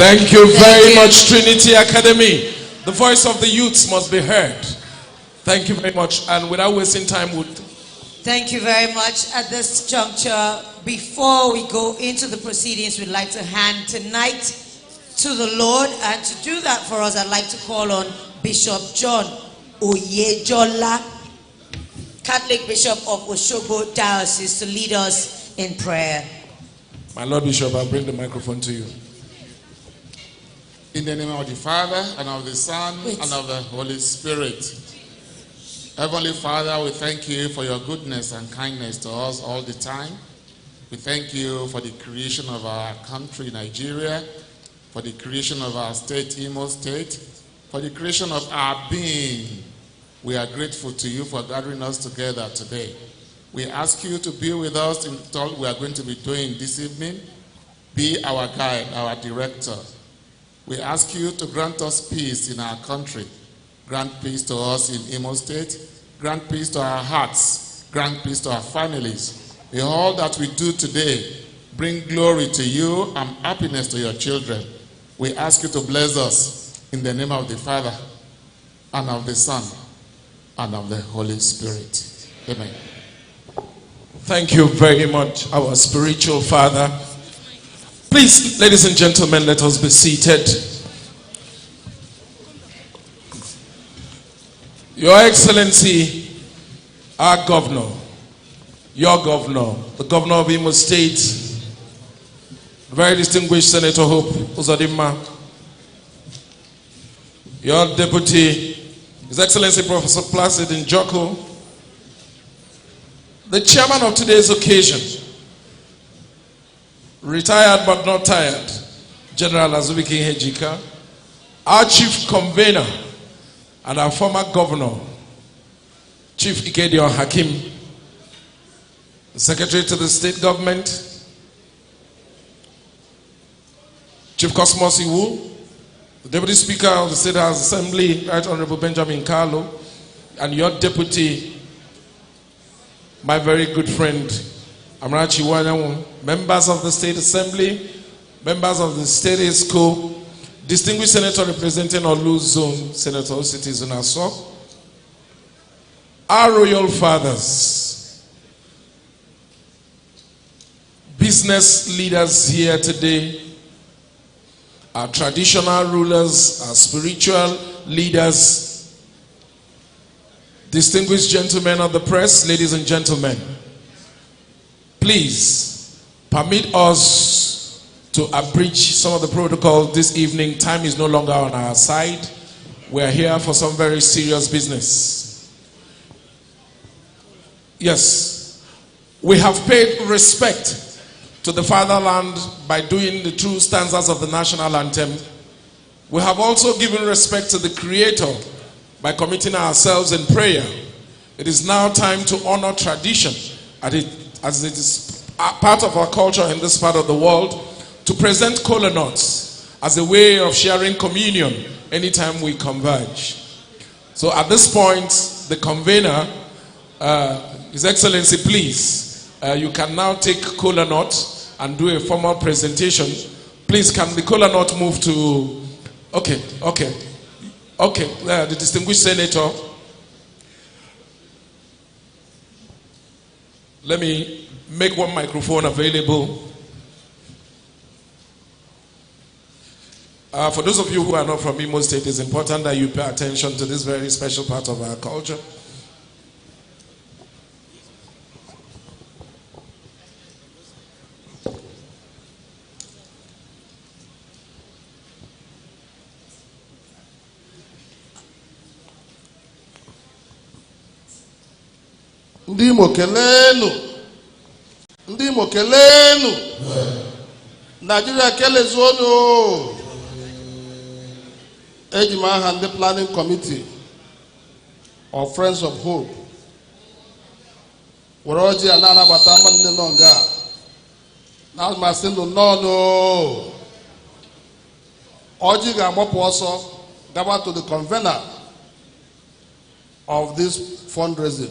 Thank you very much, Trinity Academy. The voice of the youths must be heard. Thank you very much. And without wasting time, thank you very much. At this juncture, before we go into the proceedings, we'd like to hand tonight to the Lord. And to do that for us, I'd like to call on Bishop John Oyejola, Catholic Bishop of Osogbo Diocese, to lead us in prayer. My Lord Bishop, I'll bring the microphone to you. In the name of the Father, and of the Son, and of the Holy Spirit. Heavenly Father, we thank you for your goodness and kindness to us all the time. We thank you for the creation of our country, Nigeria, for the creation of our state, Imo State, for the creation of our being. We are grateful to you for gathering us together today. We ask you to be with us in all we are going to be doing this evening. Be our guide, our director. We ask you to grant us peace in our country. Grant peace to us in Imo State. Grant peace to our hearts. Grant peace to our families. In all that we do today, bring glory to you and happiness to your children. We ask you to bless us in the name of the Father, and of the Son, and of the Holy Spirit. Amen. Thank you very much, our spiritual Father. Please, ladies and gentlemen, let us be seated. Your Excellency, our governor, your governor, the governor of Imo State, the very distinguished Senator Hope Uzodimma, your deputy, His Excellency Professor Placid Njoko, the chairman of today's occasion, retired but not tired, General Azubike Hejika, our chief convener and our former governor, Chief Ikedion Hakim, the secretary to the state government, Chief Cosmos Iwu, the deputy speaker of the State House Assembly, Right Honorable Benjamin Carlo, and your deputy, my very good friend, Amrachi Wanyawu, members of the State Assembly, members of the State ESCO, distinguished senator representing Olu Zone, Senator Ositi Zunaso, our royal fathers, business leaders here today, our traditional rulers, our spiritual leaders, distinguished gentlemen of the press, ladies and gentlemen, please permit us to abridge some of the protocol this evening. Time is no longer on our side. We are here for some very serious business. Yes, we have paid respect to the fatherland by doing the two stanzas of the national anthem. We have also given respect to the Creator by committing ourselves in prayer. It is now time to honor tradition as it is part of our culture in this part of the world, to present kola nuts as a way of sharing communion anytime we converge. So at this point, the convener, His Excellency, please, you can now take kola nut and do a formal presentation. Please, can the kola nut move to... Okay, the distinguished senator. Let me make one microphone available. For those of you who are not from Imo State, it's important that you pay attention to this very special part of our culture. Ndi Imo kelenu Nigeria kelezuonu Ejima and the planning committee of Friends of Hope Woroji anana batamba nonga na masindo no Oji ga-agbapụ ọsọ gaba to the convener of this fundraising,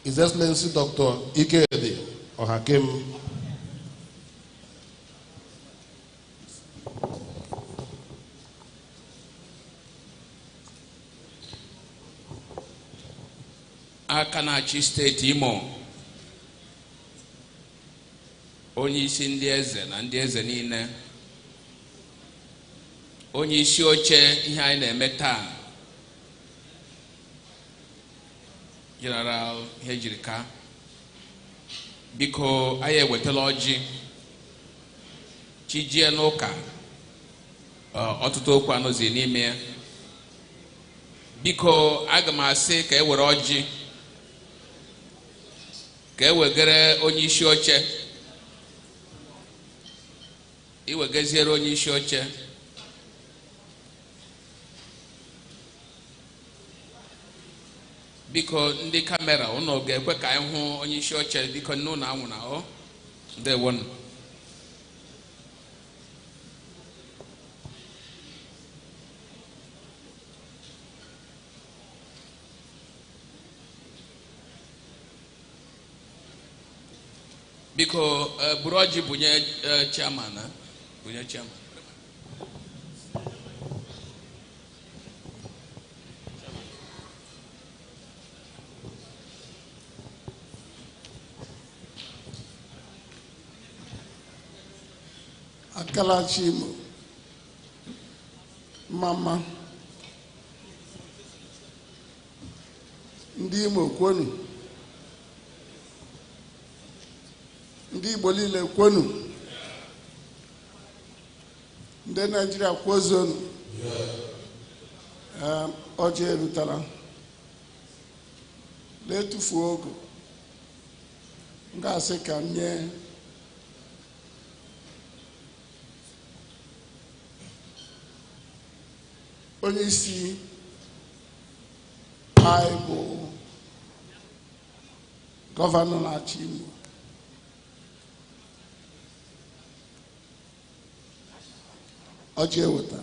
His Excellency Dr. Ikedi Hakim. aka na-achị steeti Imo, onye isi ndị eze na ndị eze niile, onye isi oche ihe anyị na-eme taa, General Hejirika, biko anyị ewetala ọjị chijie n'ụka, ọtụtụ okwu anọzi n'ime ya. Biko aga m asị ka e were ọjị ka e wegere onye isi oche, iwegeziere onye isi oche. Biko ndị kamera unu ga-ekwe ka anyị hụ onye isi oche, biko nnu na anwụ na o ndewonu. Biko buru ọjị bunye chairman, bunye chairman. Akalachimo mama ndị Imo kwenu, ndị Igbo niile kwenu, ndị Nigeria kwozonu. Ọjị erutara, na-etufuo ogo, m ga-asị ka m nye onye isi anyị bụ gọvanọ na-achị Imo, ọjị ewetara.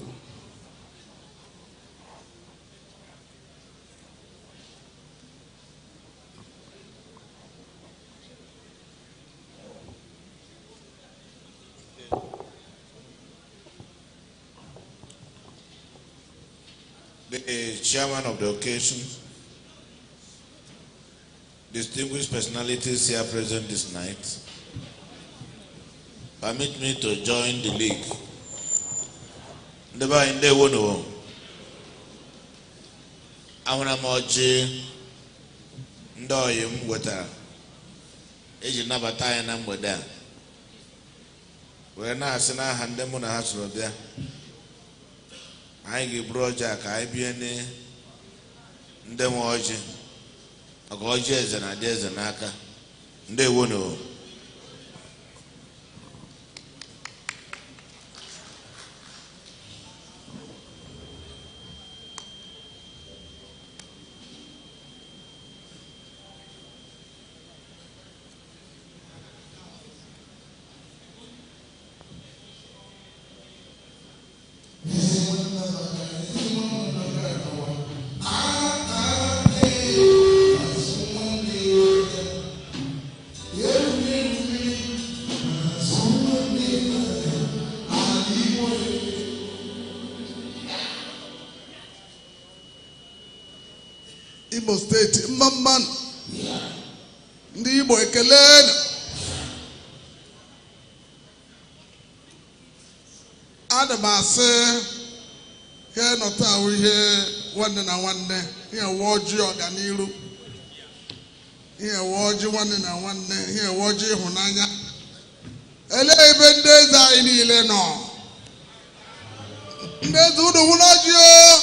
The chairman of the occasion, distinguished personalities here present this night, permit me to join the league. Ndeba inde wono ahuna moji ndo yim weta eji nabata ya na mgbede a wee na-asị n'aha ndị mụ na ha soro bịa, anyị ga-eburu ọjị a ka anyị bie ndị nwe ọjị maka ọjị eze na-adị eze n'aka. Ndewono. Imo State mmamman ndị Igbo ekele ana m asị ihe nọta ahụ ihe nwanne na nwanne, ihe woji ọganiru, ihe woji nwanne na nwanne, ihe woji ịhụnanya. Ele ebe ndị eze anyị niile nọ, ndị eze unu hụrụ ọjị o,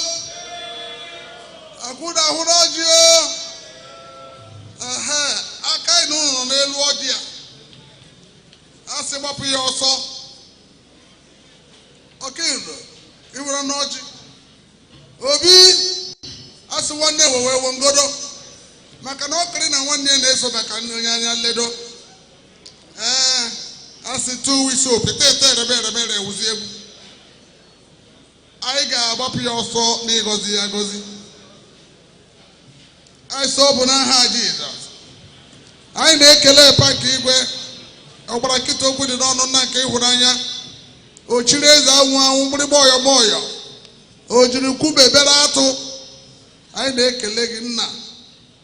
akụda hụrụ ọjị o. Aka anyị nọ n'elu ọjị a asị gbapụ ya ọsọ. Ọkairu iwere n'ọjị obi asị nwanne wewe ngodo maka na ọkịrị na nwanne na-eso maka onye anya nledo. Asị 2 weeks opete erebe ewuzi egwu. Anyị ga-agbapụ ya ọsọ na ịgọzi ya gọzi. Anyị so bụ n'aha Jizọs. Anyị na-ekele Paki Igwe ọgbara nkịta okwu dị n'ọnụ nna nke ịhụnanya. O chiri eze anwụ mgbịrịgba ọyọ o jiri kwube bere atụ. Anyị na-ekele gị nna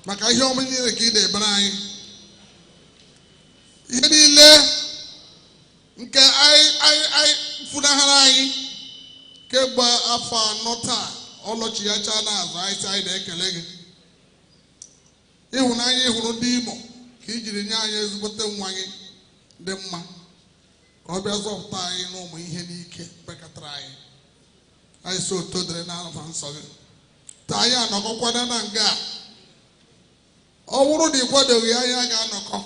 maka ihe ọma niile ka ị na-ebere anyị ihe niile nke anyị funahara anyị kemgbe afọ anọ taa ọlọchighacha n'azụ anyị sị anyị na-ekele gị ịhụnanya ịhụrụ ndị Imo ka i jiri nye anyị ezigbote nwa gị dị mma ka ọ bịa zọpụta anyị n'ụmụ ihe n'ike pekatara anyị so todere n'afọ nsọ gị taa anyị anọkọkwana na nga ọ bụrụ na ị kwadoghị anyị ga-anọkọ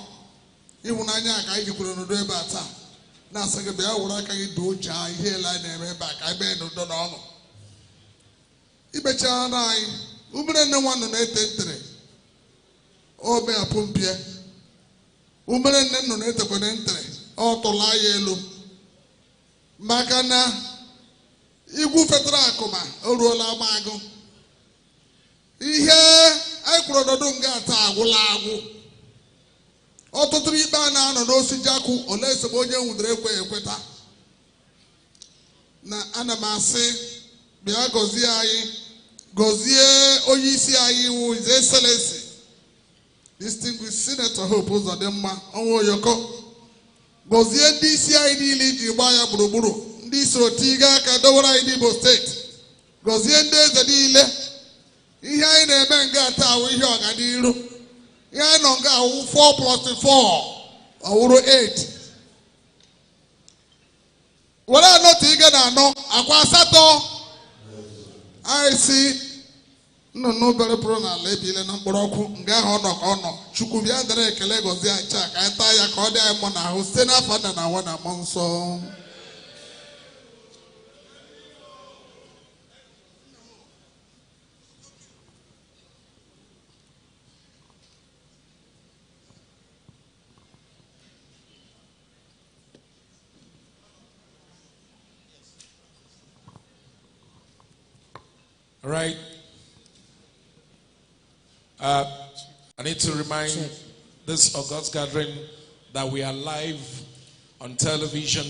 ịhụnanya ka anyị jikwuru n'udo ebe a taa na-asị gị bịa were aka gị doo jaa ihe ele anyị na-eme ebe a ka anyị mee n'udo na ọṅụ imechara anyị umere nne nwa nọ na-ete ntere o mee apụmpie umere nne nọ na-etekwana ntere ọ tụla ya elu maka na igwu fetara akụma o ruola amagụ ihe anyị kwuru ọdọdụ nga taa agwụla agwụ ọtụtụ ikpe a na-anọ n'osisi akwụ ole esogbu onye nwudere ekweghị ekweta na ana m asị bịa gọzie anyị gọzie onye isi anyị iwu His Excellency Distinguished Senator Hope Uzodimma ọnwa oyoko gọzie ndị isi anyị niile iji gbaa ya gburugburu ndị isi otiga aka dowere anyị n'Imo steeti gọzie ndị eze niile ihe anyị na-eme nga taa awụ ihe ọganiru ihe anyị nọ nga awụ 4+4 ọwụrụ 8 were anọ tiga na anọ akwa asatọ anyị si nnụnụ bere pụrụ n'ala ebile na mkpụrụ ọkụ nga ahụ ọ nọ ka ọ nọ Chukwu bịa dara ekele gọzie anyị chaa ka anyị taa ya ka ọ dị anyị mma n'ahụ site n'afọ nna na nwa na mmụọ nsọ. All right. I need to remind this August gathering that we are live on television.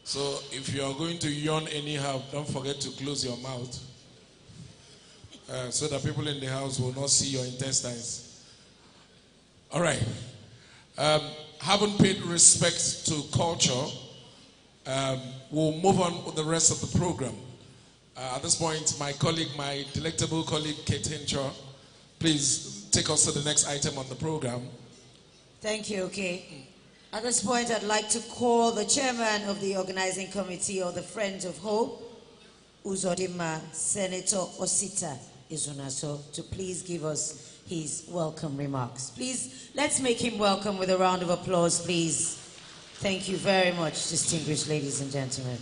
So if you are going to yawn anyhow, don't forget to close your mouth so that people in the house will not see your intestines. All right. Having paid respect to culture, we'll move on with the rest of the program. At this point, my colleague, my delectable colleague, Kate Hincher, please take us to the next item on the program. Thank you, okay. At this point, I'd like to call the chairman of the organizing committee of the Friends of Hope, Uzodimma, Senator Osita Izunaso, to please give us his welcome remarks. Please, let's make him welcome with a round of applause, please. Thank you very much, distinguished ladies and gentlemen.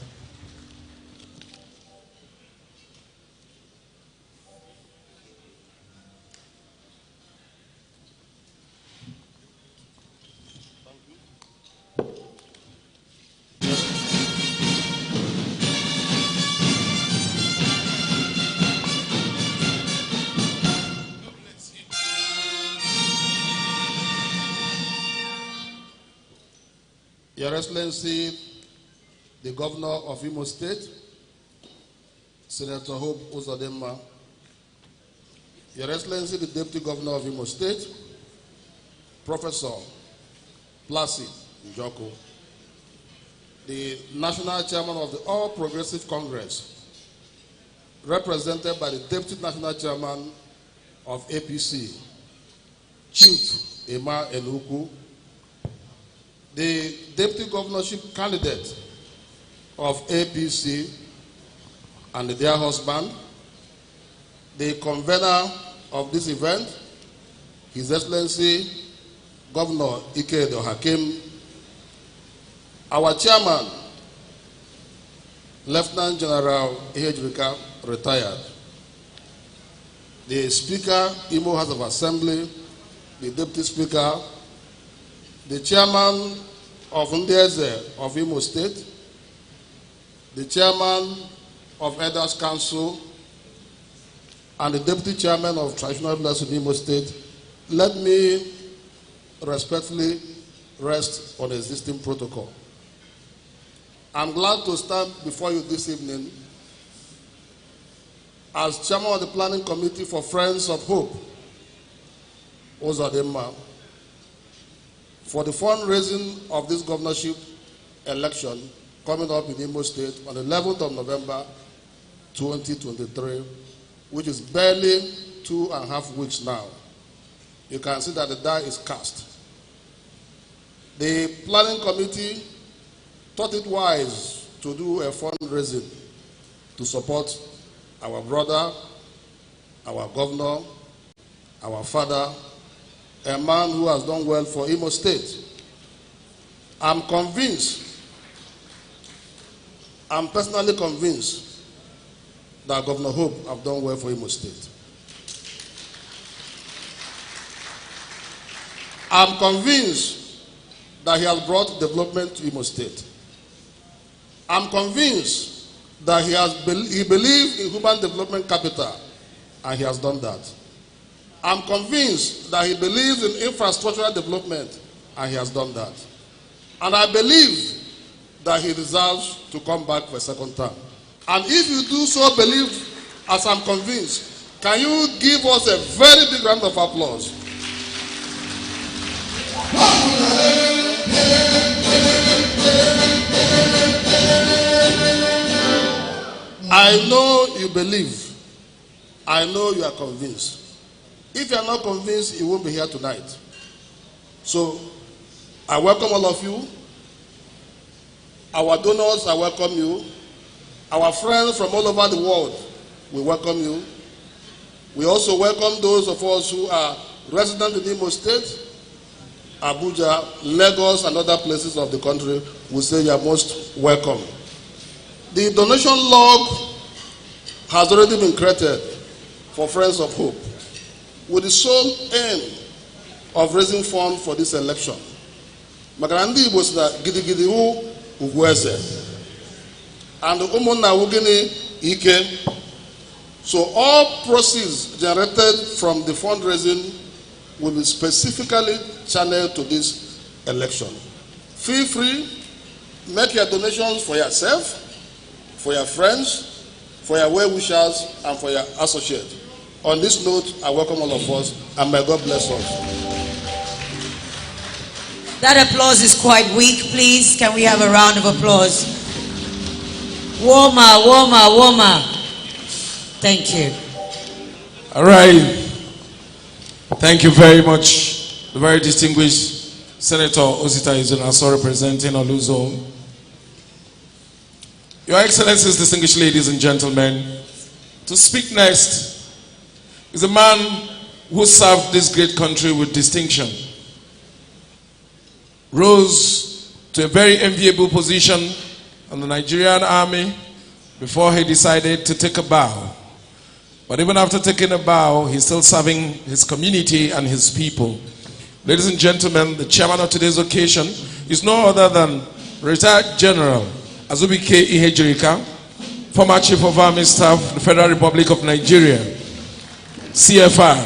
Your Excellency, the Governor of Imo State, Senator Hope Uzodimma, Your Excellency, the Deputy Governor of Imo State, Professor Placid Njoko, the National Chairman of the All Progressive Congress, represented by the Deputy National Chairman of APC, Chief Emma Enuku, the Deputy Governorship candidate of APC and their husband, the convener of this event, His Excellency Governor Ikedo Hakim, our chairman, Lieutenant General Ehejrika, retired, the Speaker, Imo House of Assembly, the Deputy Speaker, the Chairman of Ndeze of Imo State, the Chairman of Elders Council, and the Deputy Chairman of Traditional Rulers in Imo State, let me respectfully rest on existing protocol. I'm glad to stand before you this evening as Chairman of the Planning Committee for Friends of Hope, Uzodimma for the fundraising of this governorship election coming up in Imo State on the 11th of November 2023, which is barely 2.5 weeks now. You can see that the die is cast. The planning committee thought it wise to do a fundraising to support our brother, our governor, our father, a man who has done well for Imo State. I'm personally convinced that Governor Hope have done well for Imo State. I'm convinced that he has brought development to Imo State. I'm convinced that he believes in human development capital, and he has done that. I'm convinced that he believes in infrastructural development, and he has done that. And I believe that he deserves to come back for a second term. And if you do so believe, as I'm convinced, can you give us a very big round of applause? I know you believe. I know you are convinced. If you are not convinced, you won't be here tonight. So, I welcome all of you. Our donors, I welcome you. Our friends from all over the world, we welcome you. We also welcome those of us who are resident in Imo State, Abuja, Lagos, and other places of the country. We say you are most welcome. The donation log has already been created for Friends of Hope with the sole aim of raising funds for this election. Magarandi was the gidigidi hu ugweze. And the umona wugini ike. So all proceeds generated from the fundraising will be specifically channeled to this election. Feel free, make your donations for yourself, for your friends, for your well-wishers, and for your associates. On this note, I welcome all of us, and may God bless us. That applause is quite weak. Please, can we have a round of applause? Warmer, warmer, warmer. Thank you. All right. Thank you very much. The very distinguished Senator Osita Izunaso representing Oluzo. Your Excellencies, distinguished ladies and gentlemen, to speak next is a man who served this great country with distinction, rose to a very enviable position in the Nigerian army before he decided to take a bow. But even after taking a bow, he's still serving his community and his people. Ladies and gentlemen, the chairman of today's occasion is no other than retired General Azubike Ihejirika, former Chief of Army Staff, the Federal Republic of Nigeria, CFR,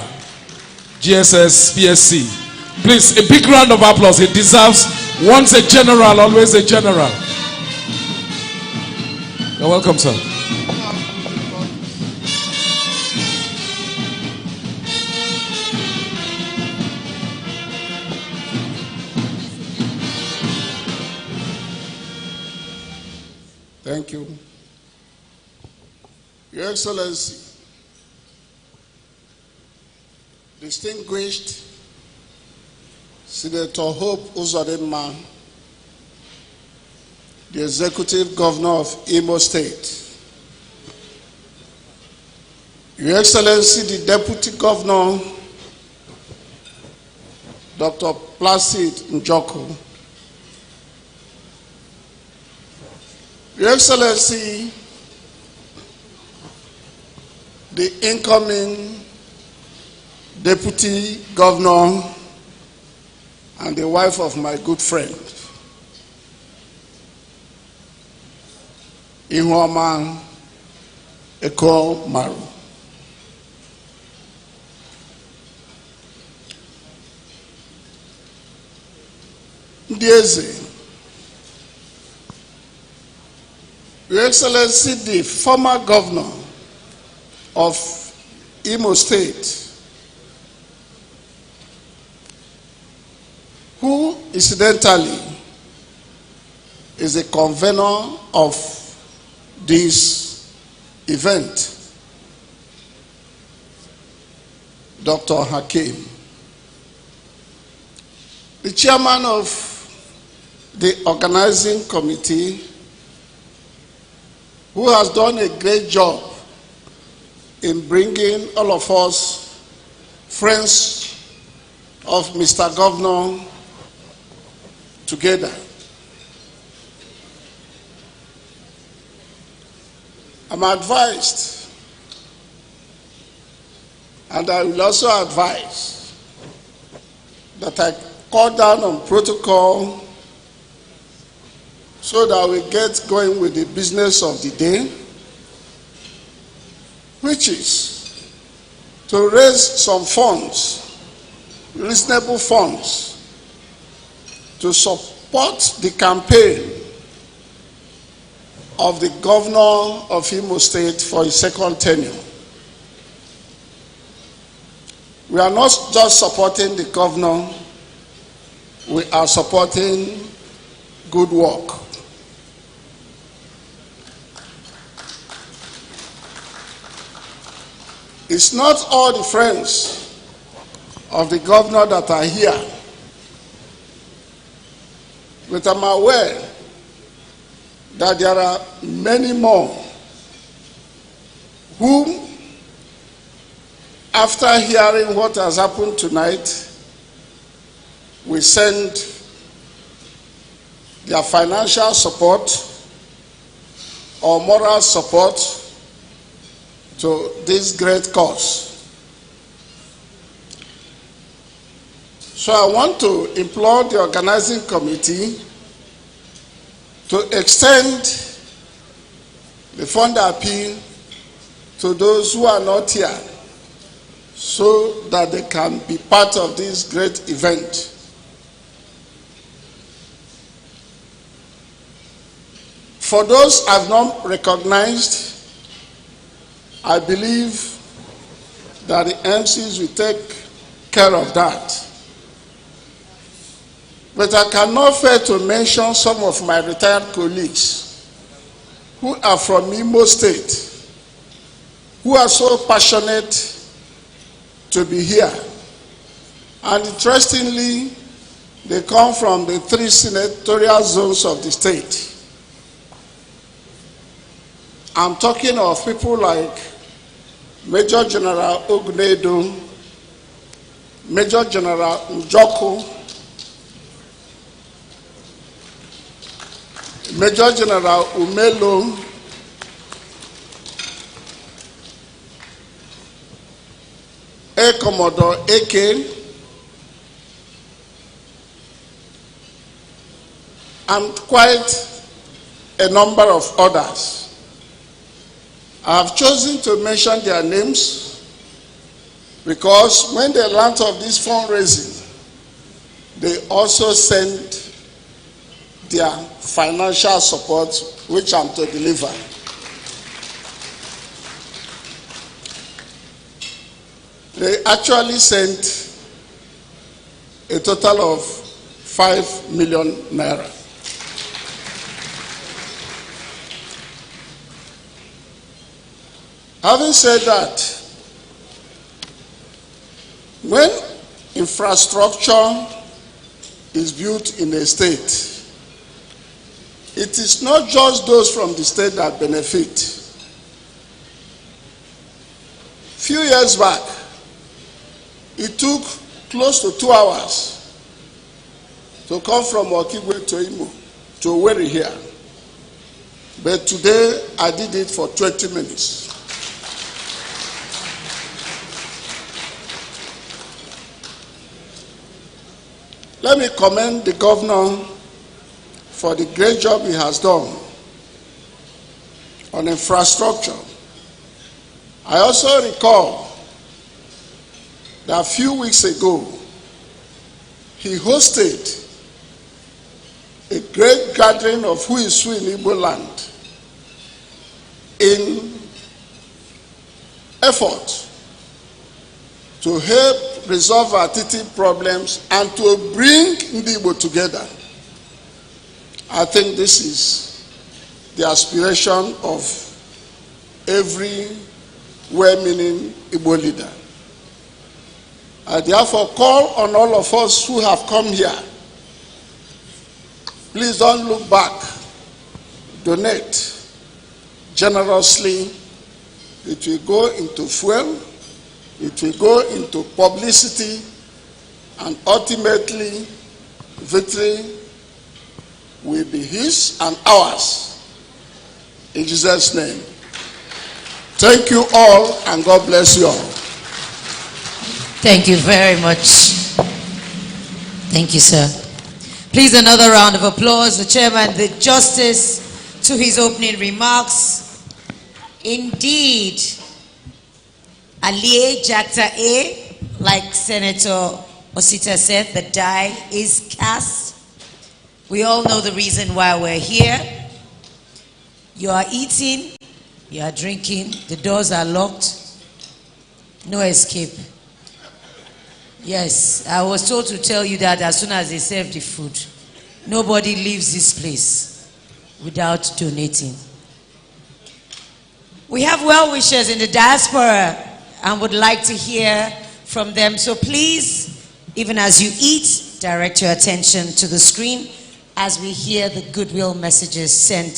GSS, PSC. Please, a big round of applause. He deserves, once a general, always a general. You're welcome, sir. Thank you. Your Excellency, distinguished Senator Hope Uzodimma, the Executive Governor of Imo State, Your Excellency, the Deputy Governor, Dr. Placid Njoko, Your Excellency, the incoming Deputy Governor and the wife of my good friend, Ihuoma Eko Maru. Ndieze, Your Excellency, the former governor of Imo State, who incidentally is the convener of this event, Dr. Hakim. The chairman of the organizing committee, who has done a great job in bringing all of us, friends of Mr. Governor, together. I'm advised, and I will also advise, that I cut down on protocol so that we get going with the business of the day, which is to raise some funds, reasonable funds, to support the campaign of the governor of Imo State for his second tenure. We are not just supporting the governor, we are supporting good work. It's not all the friends of the governor that are here, but I'm aware that there are many more whom, after hearing what has happened tonight, we send their financial support or moral support to this great cause. So I want to implore the organizing committee to extend the fund appeal to those who are not here, so that they can be part of this great event. For those I've not recognized, I believe that the MCs will take care of that. But I cannot fail to mention some of my retired colleagues who are from Imo State, who are so passionate to be here. And interestingly, they come from the 3 senatorial zones of the state. I'm talking of people like Major General Ognedo, Major General Njoko, Major General Umelo, Air Commodore AK, and quite a number of others. I have chosen to mention their names because when they learned of this fundraising, they also sent their financial support, which I'm to deliver. They actually sent a total of 5 million naira. Having said that, when infrastructure is built in a state, it is not just those from the state that benefit. Few years back, it took close to 2 hours to come from Okigwe to Imo to Owerri here. But today, I did it for 20 minutes. Let me commend the governor for the great job he has done on infrastructure. I also recall that a few weeks ago, he hosted a great gathering of who is who in Igbo land in effort to help resolve our TT problems, and to bring Ndibo together. I think this is the aspiration of every well-meaning Igbo leader. I therefore call on all of us who have come here, please don't look back. Donate generously. It will go into fuel, it will go into publicity, and ultimately victory will be his and ours. In Jesus' name. Thank you all, and God bless you all. Thank you very much. Thank you, sir. Please, another round of applause. The chairman did justice to his opening remarks. Indeed, Aliye Jakta A, like Senator Osita said, the die is cast. We all know the reason why we're here. You are eating, you are drinking, the doors are locked, no escape. Yes, I was told to tell you that as soon as they serve the food, nobody leaves this place without donating. We have well-wishers in the diaspora and would like to hear from them. So please, even as you eat, direct your attention to the screen as we hear the goodwill messages sent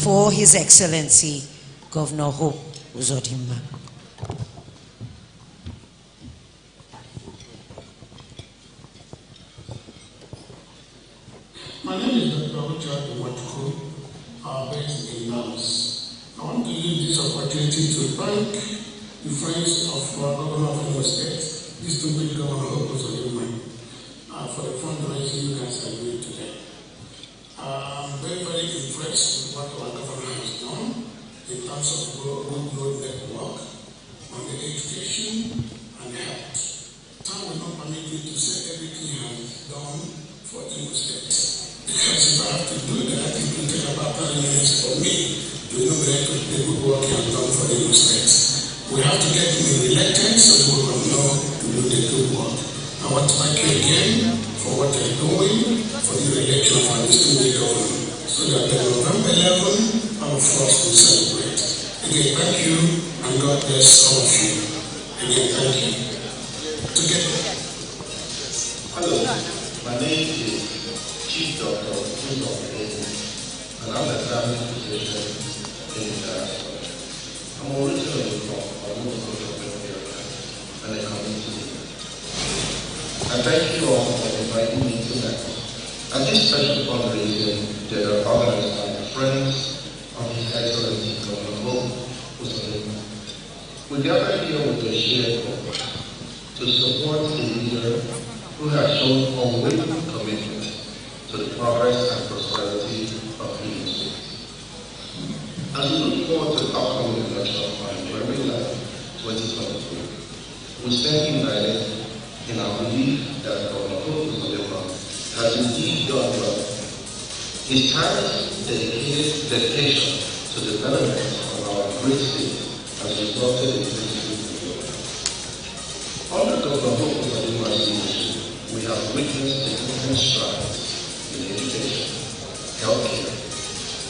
for His Excellency, Governor Hope Uzodimma. My name is Dr. Uzodimma, based in Laos. I want to use this opportunity to thank the friends of our Governor of Imo State, distinguished Governor Hope Uzodimma, for the fundraising you guys are doing today. I'm very, very impressed with what our governor has done in terms of road network on the education and health. Time will not permit me to say everything he has done for Imo State. Because if I have to do that, it will take about 30 minutes for me to enumerate the good work he has done for the Imo State. We have to get him elected so that we can know to do the good work. I want to thank you again for what you're doing for the election of our distinguished governor, so that on November 11, our first will celebrate. Again, thank you, and God bless all of you. Again, thank you. Together. Hello, my name is Chief Doctor Owerri, and I'm a family physician in the diaspora. I'm originally from Owerri, and I come to you. I thank you all for inviting me tonight. At this special fundraising that are organized by the friends of His Excellency Governor Hope Uzodimma, we gather here with a shared goal to support a leader who has shown unwavering commitment to the progress and prosperity of Imo State. As we look forward to the upcoming election on November 11, 2023, we stand united in our belief that Governor Hope Uzodimma has indeed done well. His tireless dedication to the development of our great state has resulted in this good result. Under Governor Hope Uzodimma's leadership, we have witnessed significant strides in education, healthcare,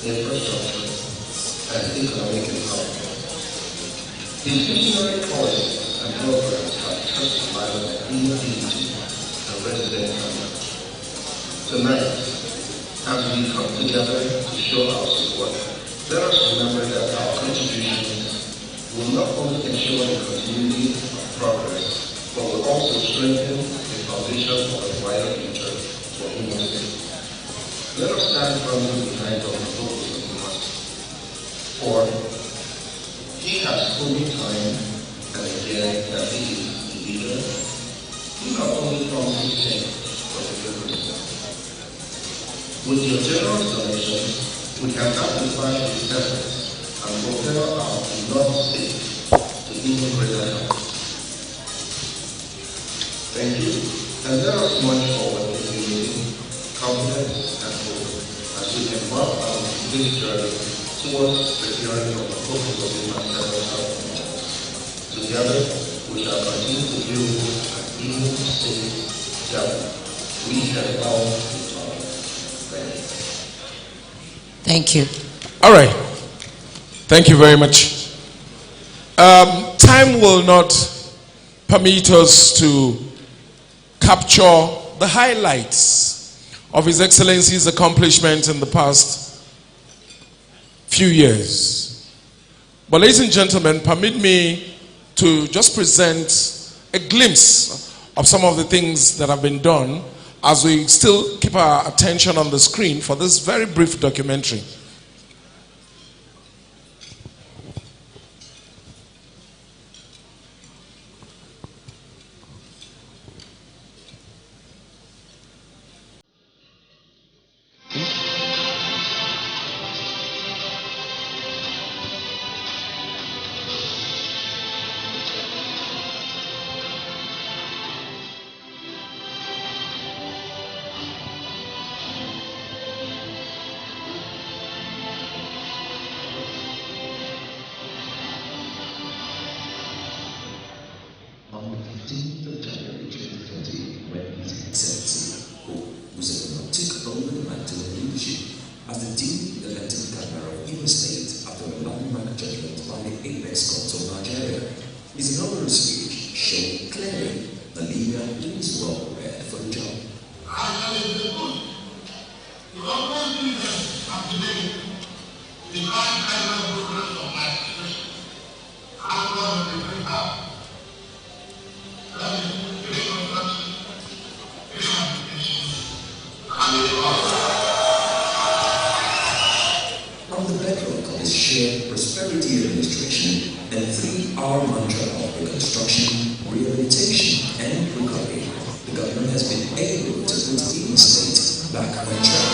infrastructure, and economic empowerment. His visionary policies and programs have touched the lives of Imo community and residents alike. Tonight, as we come together to show our support, let us remember that our contributions will not only ensure the continuity of progress, but will also strengthen the foundation for a brighter future for Imo State. Let us stand firmly behind Governor Hope Uzodimma, for he has proven time and again that he is the leader who not only promises change, but delivers it. With your generous donations, we can amplify his efforts and propel our beloved state to even greater heights. Thank you, and let us march forward in unity, confidence, and hope as we embark on this journey towards securing the hope of the Together, we shall continue to build Imo State Government. We have all Thank you. All right. Thank you very much. Time will not permit us to capture the highlights of His Excellency's accomplishments in the past few years. But ladies and gentlemen, permit me to just present a glimpse of some of the things that have been done as we still keep our attention on the screen for this very brief documentary. On the 15th of January 2020, when His Excellency Uzodimma took over the mantle of leadership as the duly elected governor of Imo State after a landmark judgment by the Apex Court of Nigeria, his inaugural speech showed clearly the leader who is well prepared for the job. On the bedrock of his shared prosperity administration and 3R mantra of reconstruction, rehabilitation, and recovery, the government has been able to put Imo State back on track.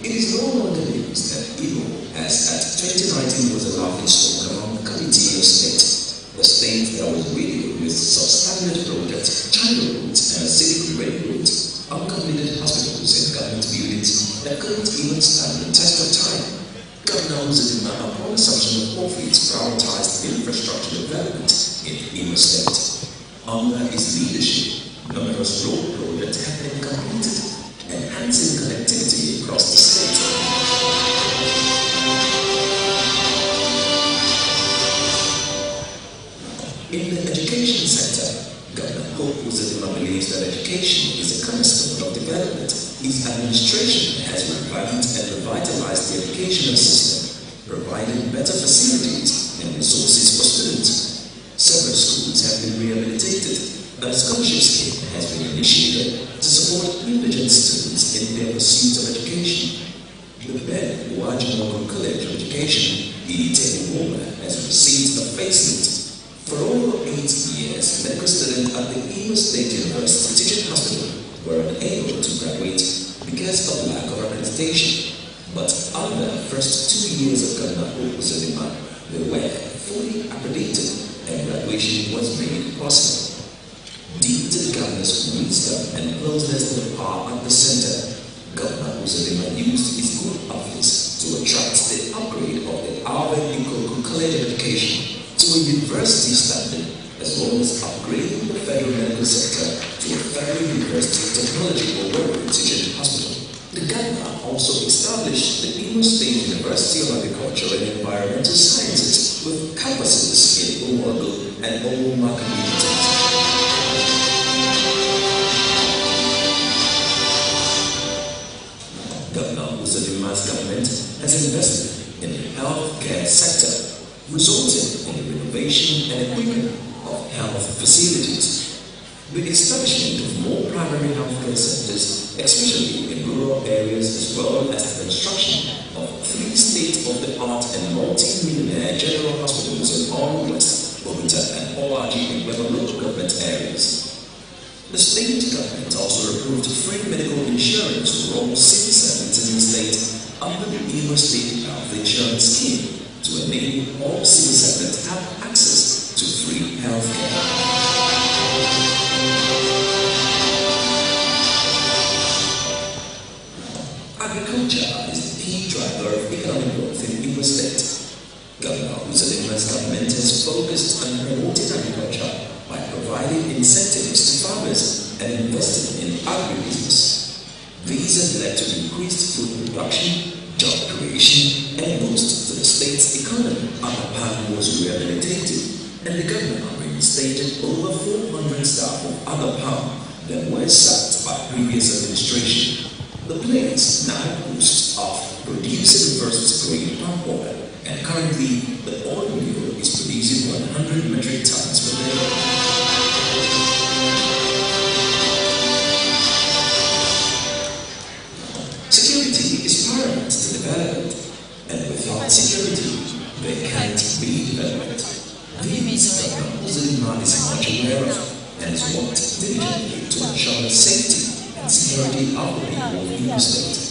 It is no longer news that Imo, as at 2019 was a laughing stock among committee of state, the state that was riddled with substandard projects, channel roads, and civic railroads, uncompleted hospitals and government buildings that couldn't even stand the test of time. Governor Uzodimma, upon assumption of office, prioritized infrastructure development in Imo State. Under his leadership, numerous road projects have been completed, enhancing connectivity across the state. In the education sector, Governor Uzodimma believes that education is a cornerstone of development. His administration has revamped and revitalized the educational system, providing better facilities and resources for students. Several schools have been rehabilitated, and a scholarship scheme has been initiated to support indigent students in their pursuit of education. The Ben Owerri College of Education, Uzodimma, has received a facelift. For over 8 years, medical students at the Imo State University Teaching Hospital were unable to graduate because of lack of accreditation. But under the first 2 years of Governor Uzodimma, they were fully accredited and graduation was made possible. Due to the governor's wisdom and closeness to the power at the center, Governor Uzodimma used his good office to attract the upgrade of the Owerri College of Education to a university standard, as well as upgrading the federal medical sector to a federal university technology Owerri Teaching Hospital. The governor also established the Imo State University of Agriculture and Environmental Sciences with campuses in Owerri and Owerri communities. Governor Uzodimma's government has invested in the healthcare sector, resulting in the renovation and equipment of health facilities. The establishment of more primary healthcare centers, especially in rural areas, as well as the construction of 3 state-of-the-art and multi-millionaire general hospitals in all West, Owerri, and Owerri in local government areas. The state government also approved free medical insurance for all civil servants in the state under the Imo State Health Insurance Scheme, to enable all civil servants to have access to free health care. Agriculture is the key driver of economic growth in Imo State. Governor Uzodimma's government has focused on promoting agriculture by providing incentives to farmers and investing in agribusiness. These have led to increased food production, job creation, and boost to the state's economy. Upper Palm was rehabilitated, and the government reinstated over 400 staff of Upper Palm that were sacked by previous administration. The place now boasts of producing first-grade palm oil, and currently the oil mill is producing 100 metric tons per day. Security is paramount to development, and without security, there can't be development. These Governor Uzodimma is much aware of and has worked diligently to ensure the safety and security of the people of Imo State.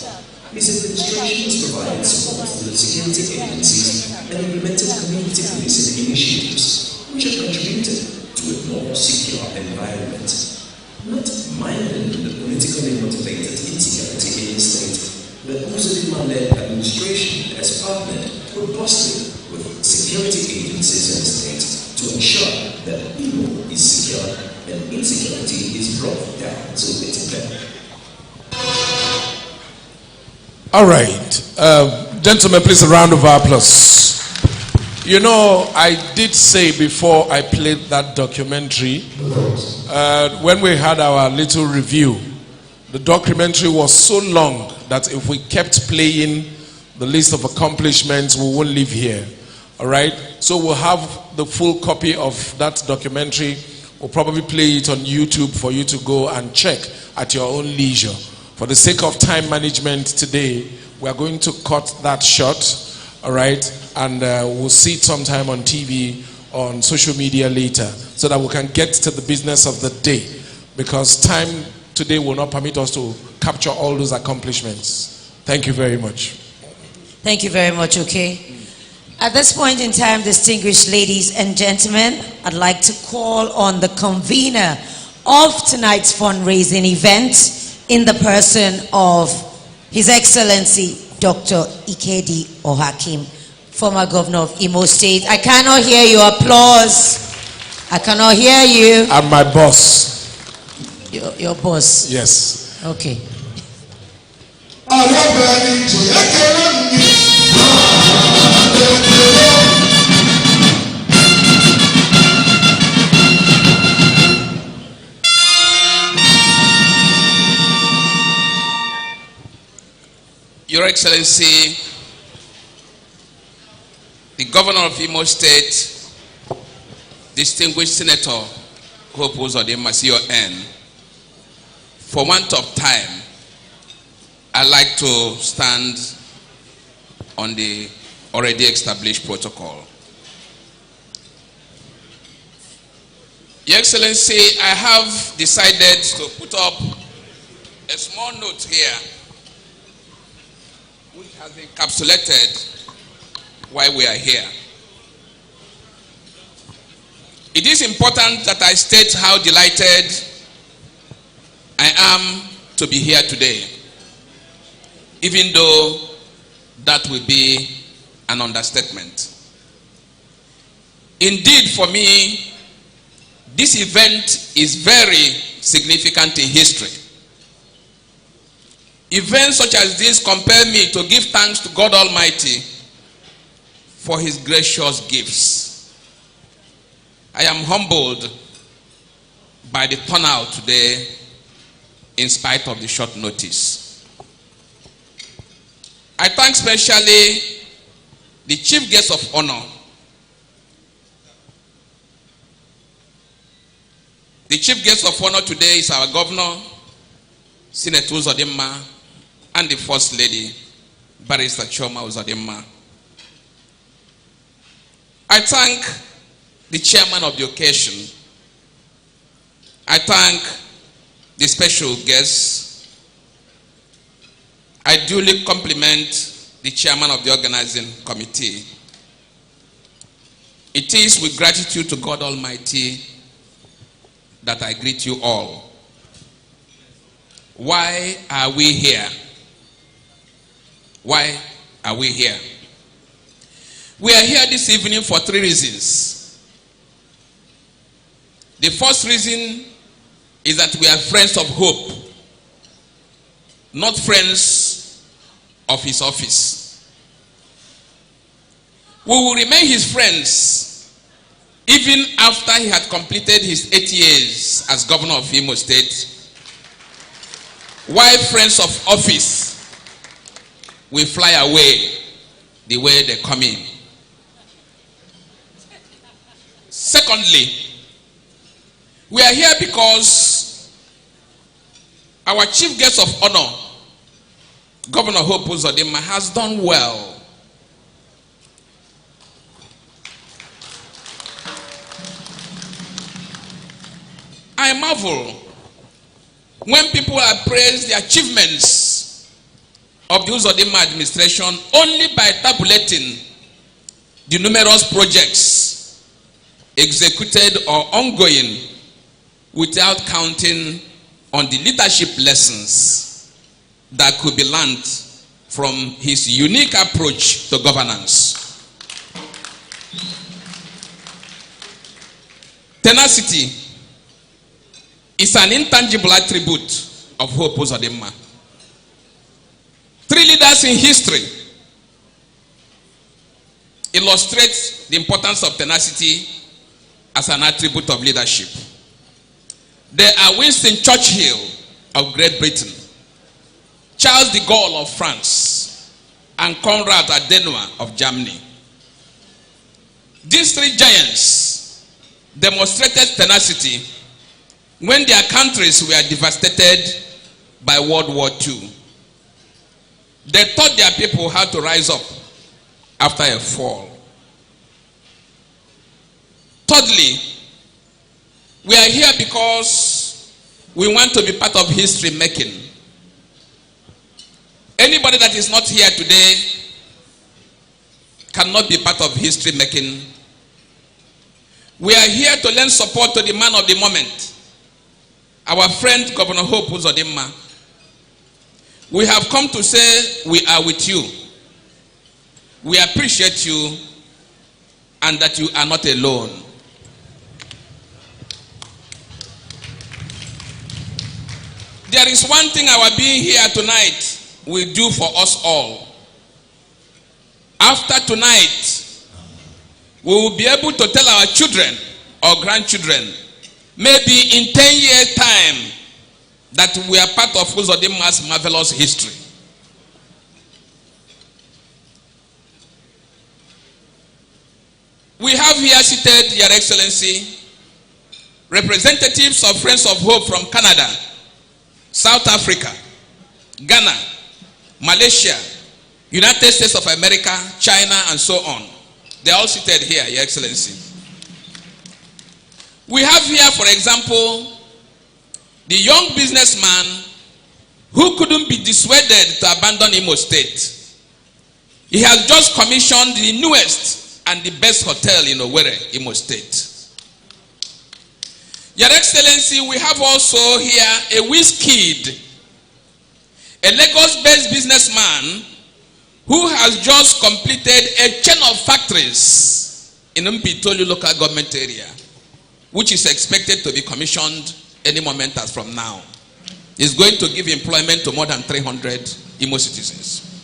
His administration has provided support to the security agencies and implemented community policing initiatives, which have contributed to a more secure environment. Not minding the politically motivated insecurity in the state, the Uzodimma-led administration has partnered robustly with security agencies in the state to ensure that the people is secure and insecurity is brought down to its level. All right. Gentlemen, please a round of applause. You know, I did say before I played that documentary, when we had our little review, the documentary was so long that if we kept playing the list of accomplishments, we won't leave here. All right? So we'll have the full copy of that documentary. We'll probably play it on YouTube for you to go and check at your own leisure. For the sake of time management today, we are going to cut that short, all right? And we'll see it sometime on TV, on social media later, so that we can get to the business of the day. Because time today will not permit us to capture all those accomplishments. Thank you very much. Thank you very much, okay? At this point in time, distinguished ladies and gentlemen, I'd like to call on the convener of tonight's fundraising event in the person of His Excellency Dr. Ikedi Ohakim, former governor of Imo State. I cannot hear your applause. I cannot hear you. I'm my boss. Your boss? Yes. Okay. Your Excellency, the Governor of Imo State, distinguished Senator Hope Uzodimma, CON, for want of time, I'd like to stand on the already established protocol. Your Excellency, I have decided to put up a small note here which has encapsulated why we are here. It is important that I state how delighted I am to be here today, even though that will be an understatement. Indeed, for me, this event is very significant in history. Events such as this compel me to give thanks to God Almighty for His gracious gifts. I am humbled by the turnout today in spite of the short notice. I thank especially the chief guest of honor, the chief guest of honor today is our governor, Senator Uzodimma, and the First Lady, Barrister Chioma Uzodimma. I thank the chairman of the occasion. I thank the special guests. I duly compliment the chairman of the organizing committee. It is with gratitude to God Almighty that I greet you all. Why are we here? Why are we here? We are here this evening for 3 reasons. The first reason is that we are friends of hope, not friends of his office. We will remain his friends even after he had completed his 8 years as governor of Imo State, while friends of office will fly away the way they come in. Secondly, we are here because our chief guest of honor, Governor Hope Uzodimma, has done well. I marvel when people appraise the achievements of the Uzodimma administration only by tabulating the numerous projects executed or ongoing without counting on the leadership lessons that could be learned from his unique approach to governance. Tenacity is an intangible attribute of Hope Uzodimma. 3 leaders in history illustrate the importance of tenacity as an attribute of leadership. They are Winston Churchill of Great Britain, Charles de Gaulle of France, and Konrad Adenauer of Germany. These 3 giants demonstrated tenacity when their countries were devastated by World War II. They taught their people how to rise up after a fall. Thirdly, we are here because we want to be part of history making. Anybody that is not here today cannot be part of history making. We are here to lend support to the man of the moment, our friend Governor Hope Uzodimma. We have come to say we are with you. We appreciate you and that you are not alone. There is one thing our being here tonight will do for us all. After tonight, we will be able to tell our children or grandchildren, maybe in 10 years' time, that we are part of Uzodimma's marvelous history. We have here seated, Your Excellency, representatives of Friends of Hope from Canada, South Africa, Ghana, Malaysia, United States of America, China, and so on. They are all seated here, Your Excellency. We have here, for example, the young businessman who couldn't be dissuaded to abandon Imo State. He has just commissioned the newest and the best hotel in Owerri, Imo State. Your Excellency, we have also here a whiz-kid, a Lagos-based businessman who has just completed a chain of factories in Mpitolu local government area, which is expected to be commissioned any moment as from now. Is going to give employment to more than 300 Imo citizens.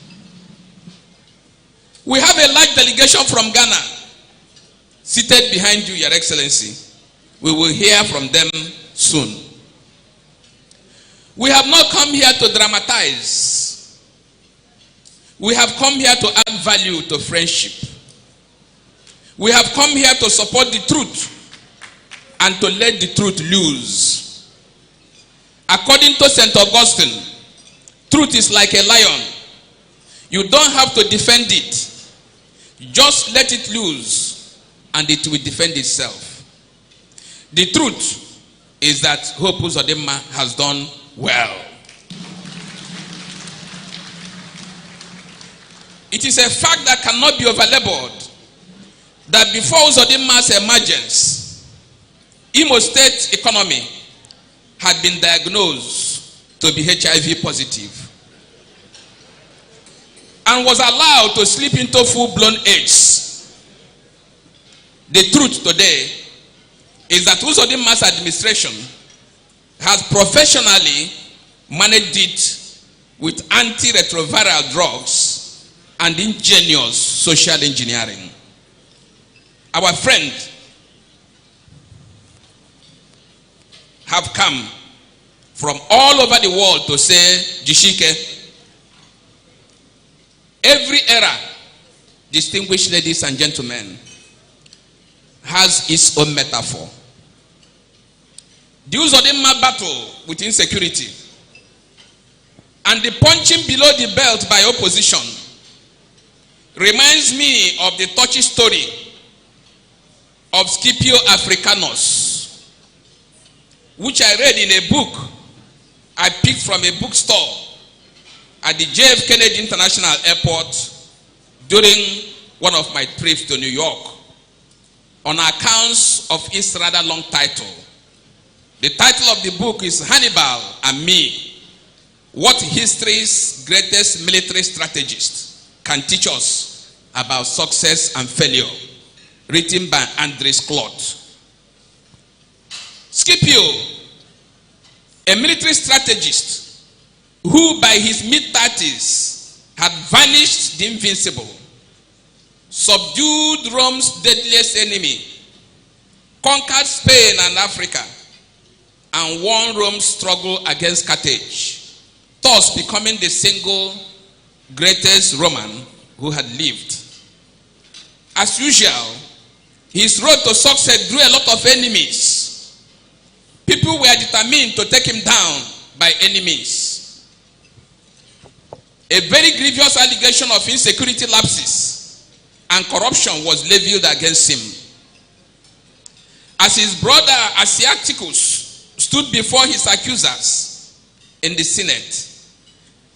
We have a large delegation from Ghana seated behind you, Your Excellency. We will hear from them soon. We have not come here to dramatize. We have come here to add value to friendship. We have come here to support the truth and to let the truth loose. According to St. Augustine, truth is like a lion. You don't have to defend it. Just let it loose and it will defend itself. The truth is that Hope Uzodimma has done well. It is a fact that cannot be overlaboured that before Uzodimma's emergence, Imo State economy had been diagnosed to be HIV positive and was allowed to slip into full-blown AIDS The truth today is that Uzodimma's administration has professionally managed it with antiretroviral drugs and ingenious social engineering. Our friends have come from all over the world to say, Jishike. Every era, distinguished ladies and gentlemen, has its own metaphor. The Uzodimma battle with insecurity and the punching below the belt by opposition reminds me of the touchy story of Scipio Africanus, which I read in a book I picked from a bookstore at the JF Kennedy International Airport during one of my trips to New York, on accounts of its rather long title. The title of the book is Hannibal and Me, What History's Greatest Military Strategist Can Teach Us About Success and Failure, written by Andres Clot. Scipio, a military strategist who by his mid-30s had vanished the invincible, subdued Rome's deadliest enemy, conquered Spain and Africa, and won Rome's struggle against Carthage, thus becoming the single greatest Roman who had lived. As usual, his road to success drew a lot of enemies. People were determined to take him down by enemies. A very grievous allegation of insecurity lapses and corruption was leveled against him. As his brother Asiaticus stood before his accusers in the Senate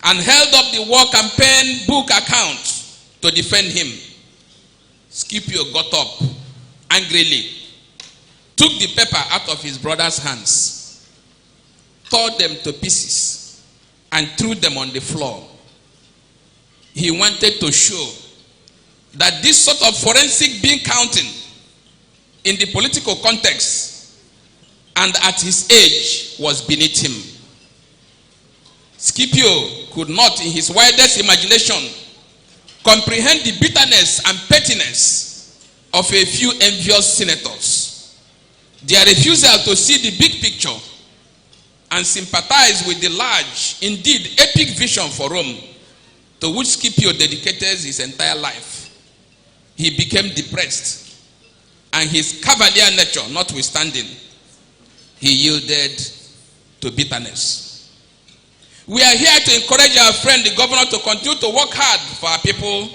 and held up the war campaign book account to defend him, Scipio got up angrily, took the paper out of his brother's hands, tore them to pieces, and threw them on the floor. He wanted to show that this sort of forensic bean counting in the political context and at his age was beneath him. Scipio could not, in his wildest imagination, comprehend the bitterness and pettiness of a few envious senators. Their refusal to see the big picture and sympathize with the large, indeed epic vision for Rome to which Scipio dedicated his entire life. He became depressed, and his cavalier nature notwithstanding, he yielded to bitterness. We are here to encourage our friend, the governor, to continue to work hard for our people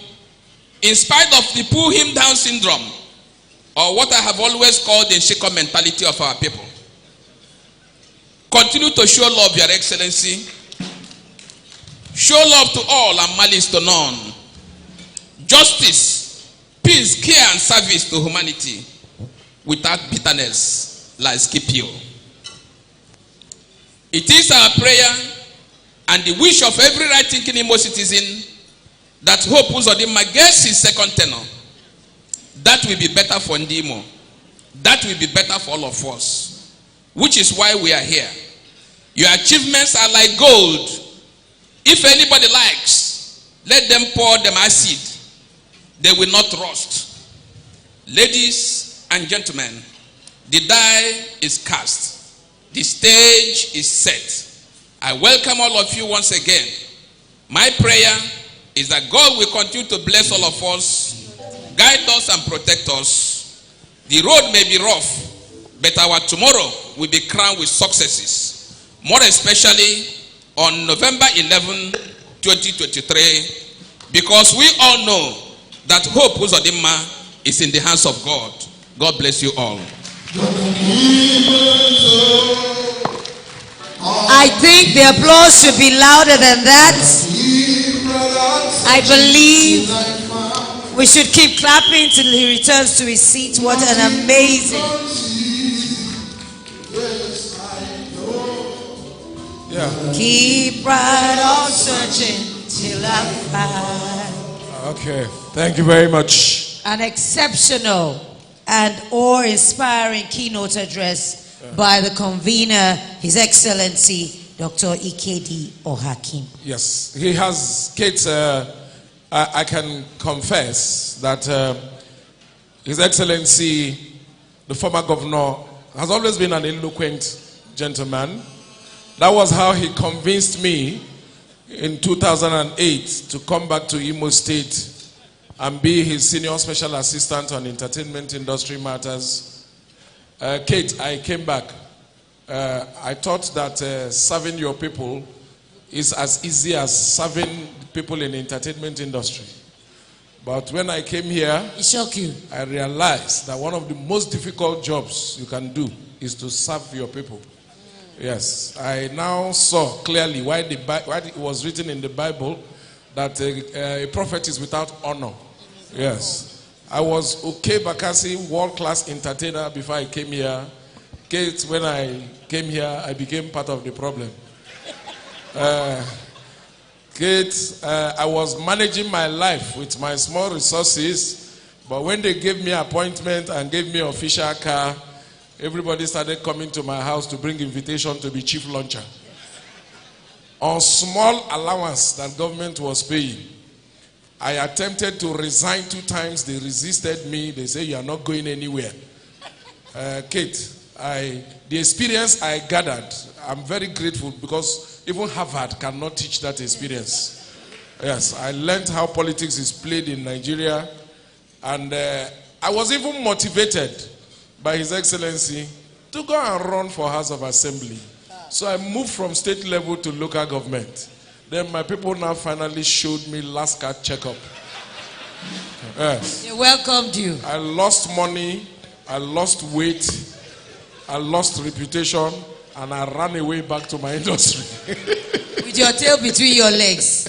in spite of the pull him down syndrome, or what I have always called the Nshiko mentality of our people. Continue to show love, Your Excellency. Show love to all and malice to none. Justice, peace, care, and service to humanity without bitterness like Scipio. It is our prayer and the wish of every right-thinking Imo citizen that Hope Uzodimma gets his second tenure. That will be better for Ndimo. That will be better for all of us. Which is why we are here. Your achievements are like gold. If anybody likes, let them pour them acid. They will not rust. Ladies and gentlemen, the die is cast. The stage is set. I welcome all of you once again. My prayer is that God will continue to bless all of us, guide us and protect us. The road may be rough, but our tomorrow will be crowned with successes. More especially on November 11, 2023, because we all know that Hope Uzodimma is in the hands of God. God bless you all. I think the applause should be louder than that. I believe we should keep clapping till he returns to his seat. What an amazing. Yeah. Keep right on searching till I find. Okay. Thank you very much. An exceptional and awe-inspiring keynote address by the convener, His Excellency Dr. Ikedi Ohakim. Yes, he has, Kate, I can confess that His Excellency, the former governor, has always been an eloquent gentleman. That was how he convinced me in 2008 to come back to Imo State and be his senior special assistant on entertainment industry matters. Kate, I came back. I thought that serving your people is as easy as serving people in the entertainment industry. But when I came here, it shocked you. I realized that one of the most difficult jobs you can do is to serve your people. Yes, I now saw clearly why it was written in the Bible that a prophet is without honor. Yes, I was okay Bakassi, world-class entertainer before I came here. Kate, when I came here, I became part of the problem. Kate, I was managing my life with my small resources, but when they gave me appointment and gave me official car, everybody started coming to my house to bring invitation to be chief launcher. On small allowance that government was paying, I attempted to resign 2 times. They resisted me. They say, you are not going anywhere. Kate, the experience I gathered, I'm very grateful because even Harvard cannot teach that experience. Yes, I learned how politics is played in Nigeria, and I was even motivated by His Excellency to go and run for House of Assembly. So I moved from state level to local government. Then my people now finally showed me last card checkup. Yes. They welcomed you. I lost money, I lost weight, I lost reputation, and I ran away back to my industry. With your tail between your legs.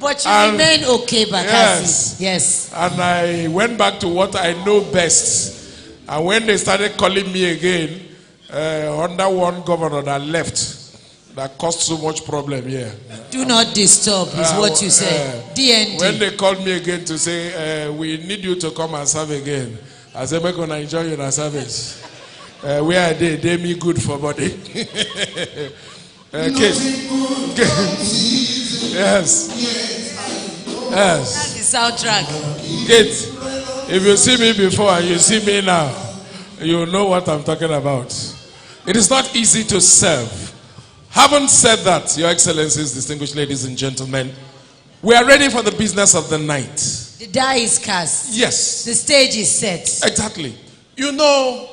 But you remain okay, Bakassi. Yes. And I went back to what I know best. And when they started calling me again, under one governor that left, that caused so much problem here. Do not disturb is what you say. DND. When they called me again to say, we need you to come and serve again, I said, we're going to enjoy your service. Where are they? They me good for body. Yes. Yes. That's the soundtrack. Kate, if you see me before and you see me now, you know what I'm talking about. It is not easy to serve. Having said that, Your Excellencies, distinguished ladies and gentlemen, we are ready for the business of the night. The die is cast. Yes. The stage is set. Exactly. You know,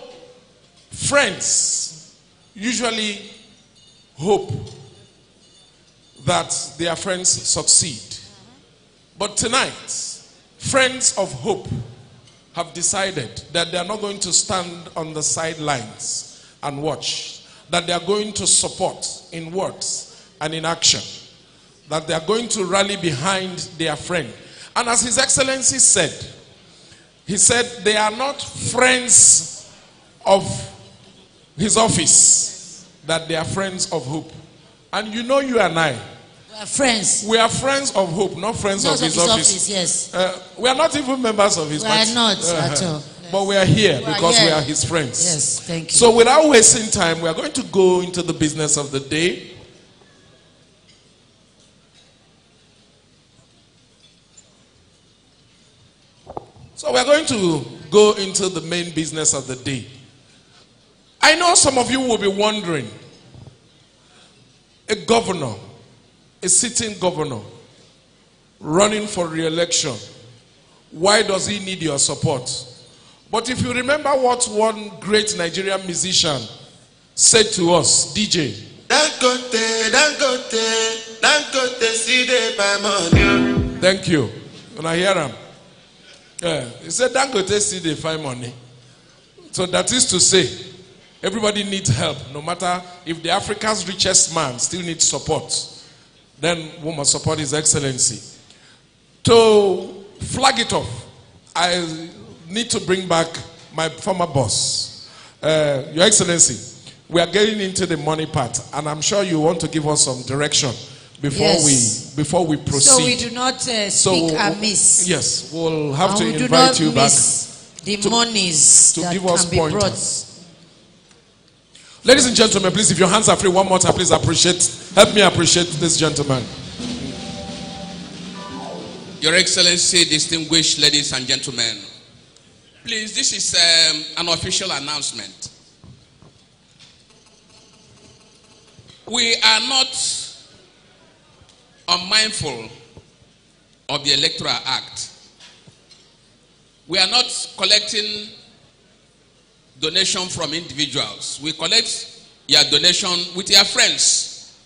friends usually hope that their friends succeed. But tonight, friends of hope have decided that they are not going to stand on the sidelines and watch. That they are going to support in words and in action. That they are going to rally behind their friend. And as His Excellency said, he said they are not friends of his office, that they are friends of hope. And you know, you and I, we are friends. We are friends of hope, not friends of his office. Yes. We are not even members of his party. We are not at all. But we are here because we are his friends. Yes, thank you. So without wasting time, we are going to go into the business of the day. So we are going to go into the main business of the day. I know some of you will be wondering, a governor, a sitting governor, running for re-election, why does he need your support? But if you remember what one great Nigerian musician said to us, DJ. Thank you. When I hear him. He said, Dangote see they find money. So that is to say, everybody needs help. No matter if the Africa's richest man still needs support, then we must support His Excellency. To flag it off, I need to bring back my former boss. Your Excellency, we are getting into the money part, and I'm sure you want to give us some direction before we proceed. So we do not speak amiss. Yes, we'll have to invite you back the monies that give us can be pointers. brought. Ladies and gentlemen, please, if your hands are free, one more time, please help me appreciate this gentleman. Your Excellency, distinguished ladies and gentlemen, please, this is an official announcement. We are not unmindful of the Electoral Act. We are not collecting donation from individuals. We collect your donation with your friends.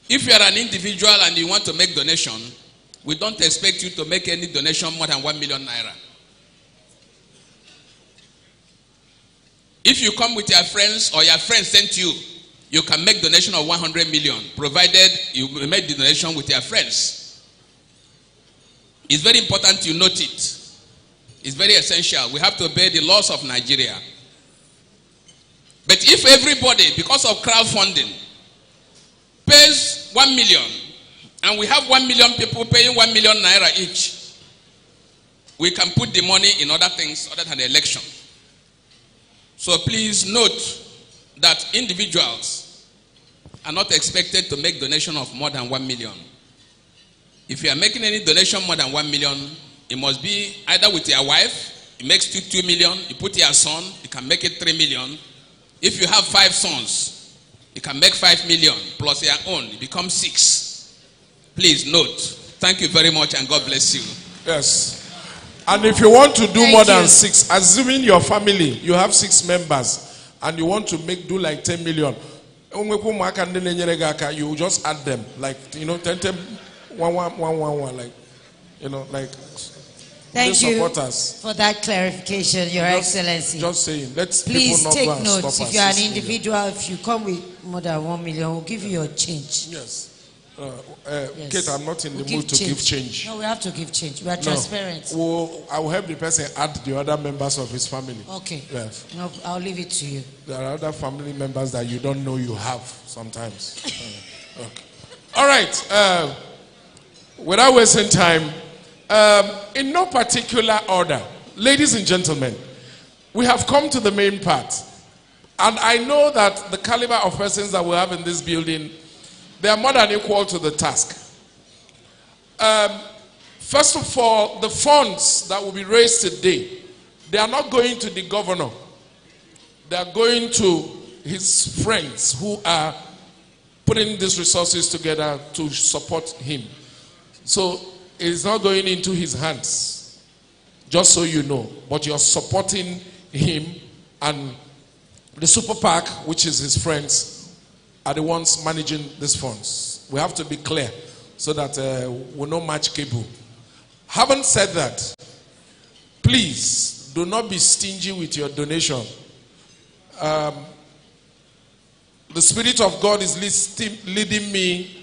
If you are an individual and you want to make donation, we don't expect you to make any donation more than 1 million naira. If you come with your friends or your friends sent you, you can make donation of 100 million, provided you make the donation with your friends. It's very important you note it. It's very essential. We have to obey the laws of Nigeria. But if everybody, because of crowdfunding, pays 1 million, and we have 1 million people paying 1 million naira each, we can put the money in other things other than the election. So please note that individuals are not expected to make donation of more than 1 million. If you are making any donation more than 1 million, it must be either with your wife, it makes 2 million, you put your son, you can make it 3 million. If you have 5 sons, you can make 5 million plus your own, it becomes 6. Please note. Thank you very much and God bless you. Yes. And if you want to do more than 6, assuming your family, you have 6 members, and you want to do like 10 million, you just add them, like, 10, 1, 1, 1, 1, 1, like, like. Thank you for that clarification, Your Excellency. Just saying, please take note. If you are an individual, if you come with more than 1 million, we'll give you your change. Yes. Kate, I'm not in the mood to give change. No, we have to give change. We are transparent. I will help the person add the other members of his family. Okay. Yes. No, I'll leave it to you. There are other family members that you don't know you have sometimes. Okay. All right. Without wasting time, in no particular order, ladies and gentlemen, we have come to the main part. And I know that the caliber of persons that we have in this building, they are more than equal to the task. First of all, the funds that will be raised today, they are not going to the governor. They are going to his friends who are putting these resources together to support him. So it is not going into his hands, just so you know. But you're supporting him, and the super PAC, which is his friends, are the ones managing these funds. We have to be clear so that we don't match cable. Having said that, please do not be stingy with your donation. The Spirit of God is leading me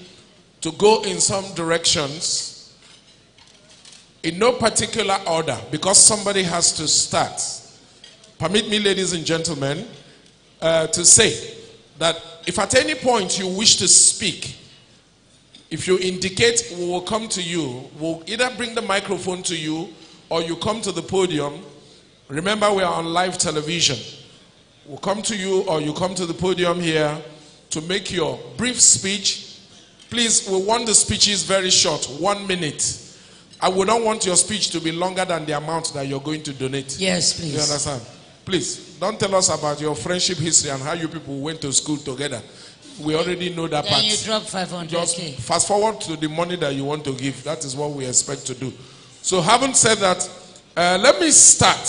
to go in some directions in no particular order, because somebody has to start. Permit me, ladies and gentlemen, to say that if at any point you wish to speak, if you indicate, we will come to you. We'll either bring the microphone to you or you come to the podium. Remember, we are on live television. We'll come to you or you come to the podium here to make your brief speech. Please, we want the speeches very short, 1 minute. I would not want your speech to be longer than the amount that you're going to donate. Yes, please. You understand? Please, don't tell us about your friendship history and how you people went to school together. We already know that part. Then you drop 500K. Just fast forward to the money that you want to give. That is what we expect to do. So having said that, let me start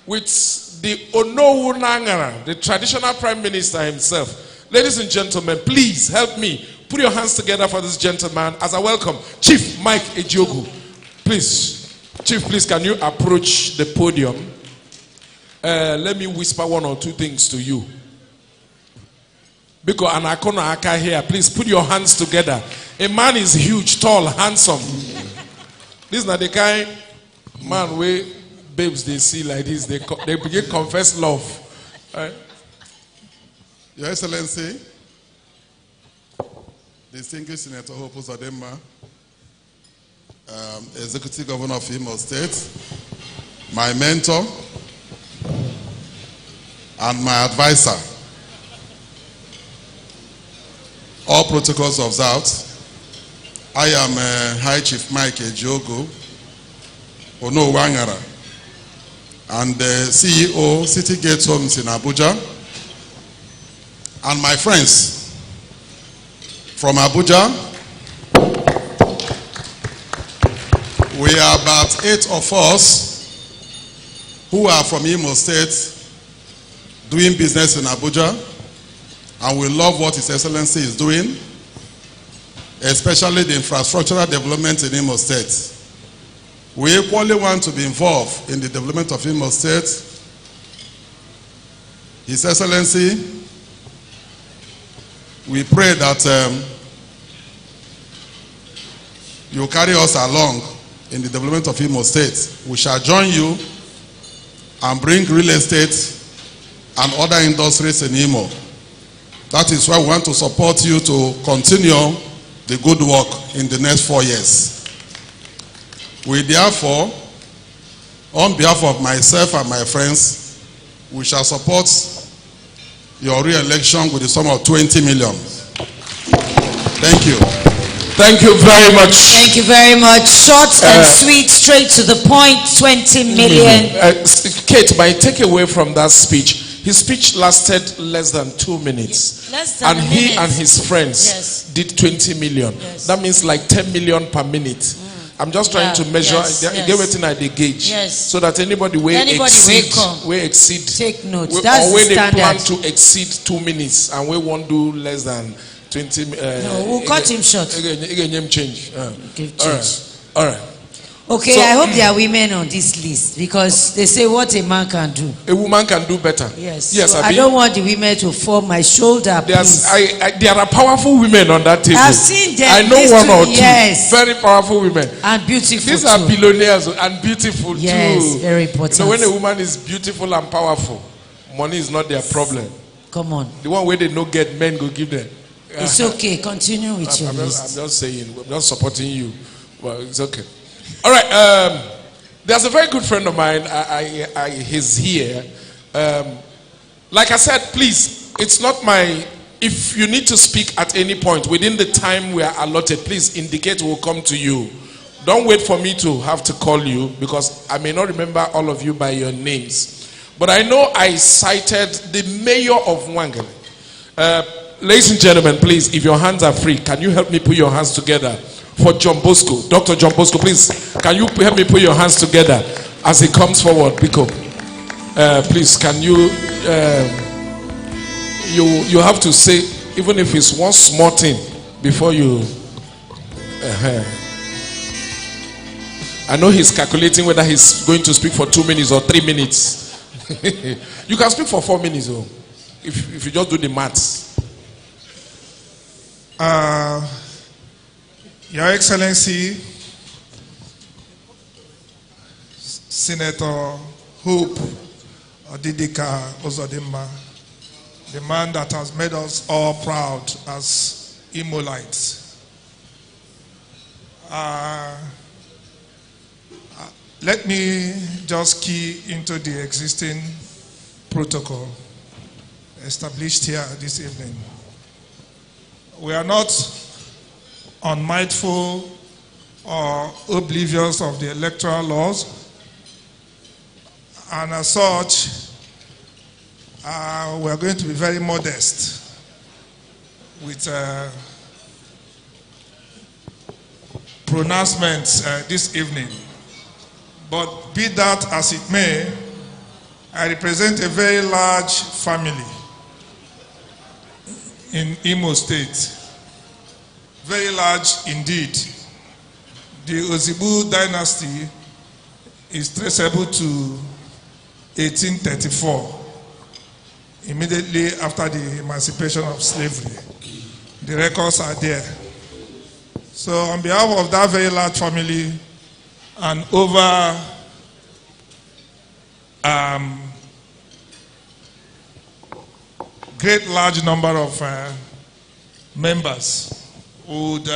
with the Onowu Nangara, the traditional prime minister himself. Ladies and gentlemen, please help me. Put your hands together for this gentleman as I welcome Chief Mike Ejiogu. Please, Chief, please, can you approach the podium? Let me whisper 1 or 2 things to you. Because Anakona Aka here, please put your hands together. A man is huge, tall, handsome. This is not the kind man where babes they see like this, they begin confess love. Your Excellency, distinguished Senator Hope Uzodimma, Executive Governor of Imo State, my mentor, and my advisor. All protocols observed. I am High Chief Mike Ejiogo Ono Wangara, and the CEO, City Gate Homes in Abuja, and my friends from Abuja. We are about 8 of us who are from Imo State doing business in Abuja, and we love what His Excellency is doing, especially the infrastructural development in Imo State. We equally want to be involved in the development of Imo State. His Excellency, we pray that you carry us along in the development of Imo State. We shall join you and bring real estate and other industries in Imo. That is why we want to support you to continue the good work in the next 4 years. We therefore, on behalf of myself and my friends, we shall support your re-election with the sum of 20 million. Thank you. Thank you very much. Thank you very much. Short and sweet, straight to the point, 20 million. Kate, by take away from that speech, his speech lasted less than 2 minutes. Less than and a he minute. and his friends did 20 million. Yes. That means like 10 million per minute. I'm just trying to measure, get within the gauge, so that anybody will exceed, take notes. Or when they plan to exceed 2 minutes and we won't do less than 20. No, we'll cut him short. Change. Give change. All right. Okay, so, I hope there are women on this list, because they say what a man can do, a woman can do better. Yes. So I don't want the women to fall my shoulder. There are powerful women on that table. I've seen them. I know one or two. Yes. Very powerful women. And beautiful. These are billionaires and beautiful too. Yes, very important. So when a woman is beautiful and powerful, money is not their problem. Come on. The one where they no get, men go give them. It's okay. Continue with your list. I'm just saying. I'm not supporting you. Well, it's okay. All right. There's a very good friend of mine. He's here. Like I said, please, it's not my... If you need to speak at any point within the time we are allotted, please indicate we'll come to you. Don't wait for me to have to call you, because I may not remember all of you by your names. But I know I cited the mayor of Wangele. Ladies and gentlemen, please, if your hands are free, can you help me put your hands together for John Bosco? Dr. John Bosco, please, can you help me put your hands together as he comes forward, Pico? Please, can you, you have to say, even if it's one small thing, before you, I know he's calculating whether he's going to speak for 2 minutes or 3 minutes. You can speak for 4 minutes, though, if you just do the maths. Your Excellency, Senator Hope Odidika Uzodimma, the man that has made us all proud as Imolites. Let me just key into the existing protocol established here this evening. We are not unmindful or oblivious of the electoral laws, and as such, we are going to be very modest with pronouncements this evening. But be that as it may, I represent a very large family in Imo State. Very large indeed. The Ozibu dynasty is traceable to 1834, immediately after the emancipation of slavery. The records are there. So on behalf of that very large family and over great large number of members would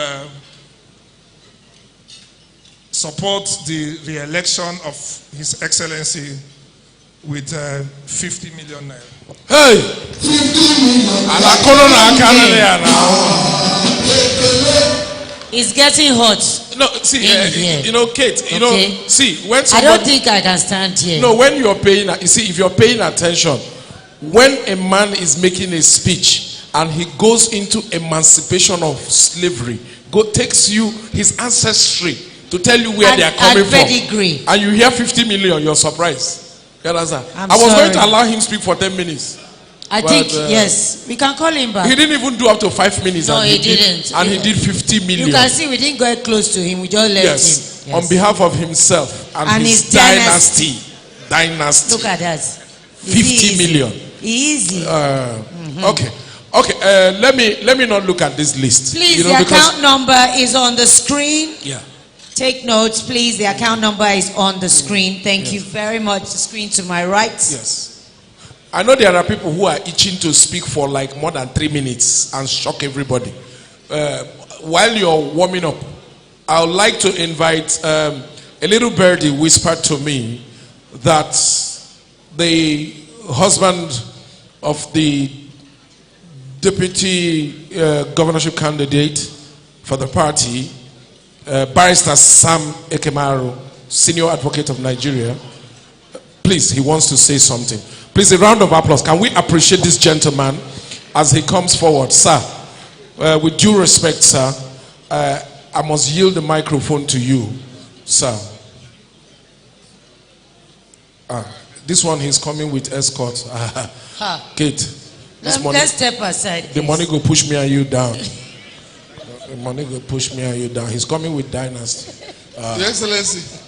support the re-election of His Excellency with 50 million naira. Hey! 50 million. It's getting hot. No, see, Kate, see, when I don't think I can stand here. No, when you're paying, you see, if you're paying attention, when a man is making a speech and he goes into emancipation of slavery, takes you his ancestry to tell you where they are coming from, pedigree. And you hear 50 million, you're surprised. You understand? I was going to allow him speak for 10 minutes. I think, yes, we can call him back. He didn't even do up to 5 minutes. No, he didn't. And he did 50 million. You can see we didn't get close to him. We just left him. Yes. On behalf of himself and his dynasty. Look at that. 50 million. Easy. Okay. Let me not look at this list. Please, the account number is on the screen. Yeah. Take notes, please. The account number is on the screen. Thank you very much. The screen to my right. Yes. I know there are people who are itching to speak for like more than 3 minutes and shock everybody. While you're warming up, I would like to invite a little birdie whispered to me that the husband of the deputy governorship candidate for the party, Barrister Sam Ekemaru, senior advocate of Nigeria, please, he wants to say something. Please, a round of applause. Can we appreciate this gentleman as he comes forward? Sir, with due respect, sir, I must yield the microphone to you, sir. This one, he's coming with escort. Kate, let's step aside. The money go push me and you down. The money go push me and you down. He's coming with dynasty. Your Excellency,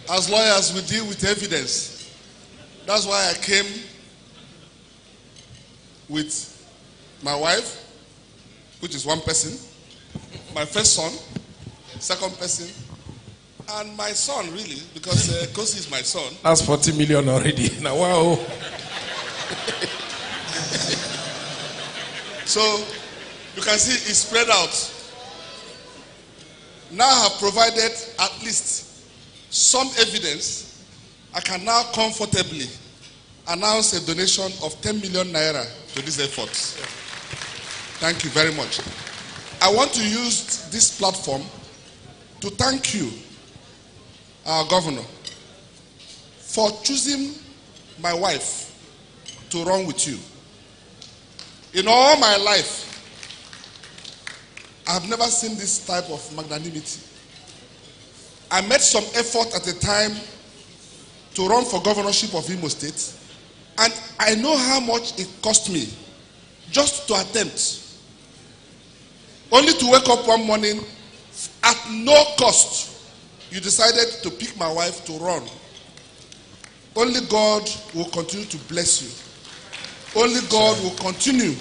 as lawyers, we deal with evidence. That's why I came with my wife, which is one person, my first son, second person, and my son, really, because Kosi is my son. That's 40 million already. Now, wow. So, you can see it's spread out. Now I have provided at least some evidence. I can now comfortably announce a donation of 10 million naira to this effort. Thank you very much. I want to use this platform to thank you, our governor, for choosing my wife to run with you. In all my life, I have never seen this type of magnanimity. I made some effort at the time to run for governorship of Imo State, and I know how much it cost me just to attempt. Only to wake up one morning at no cost, you decided to pick my wife to run. Only God will continue to bless you. Only God will continue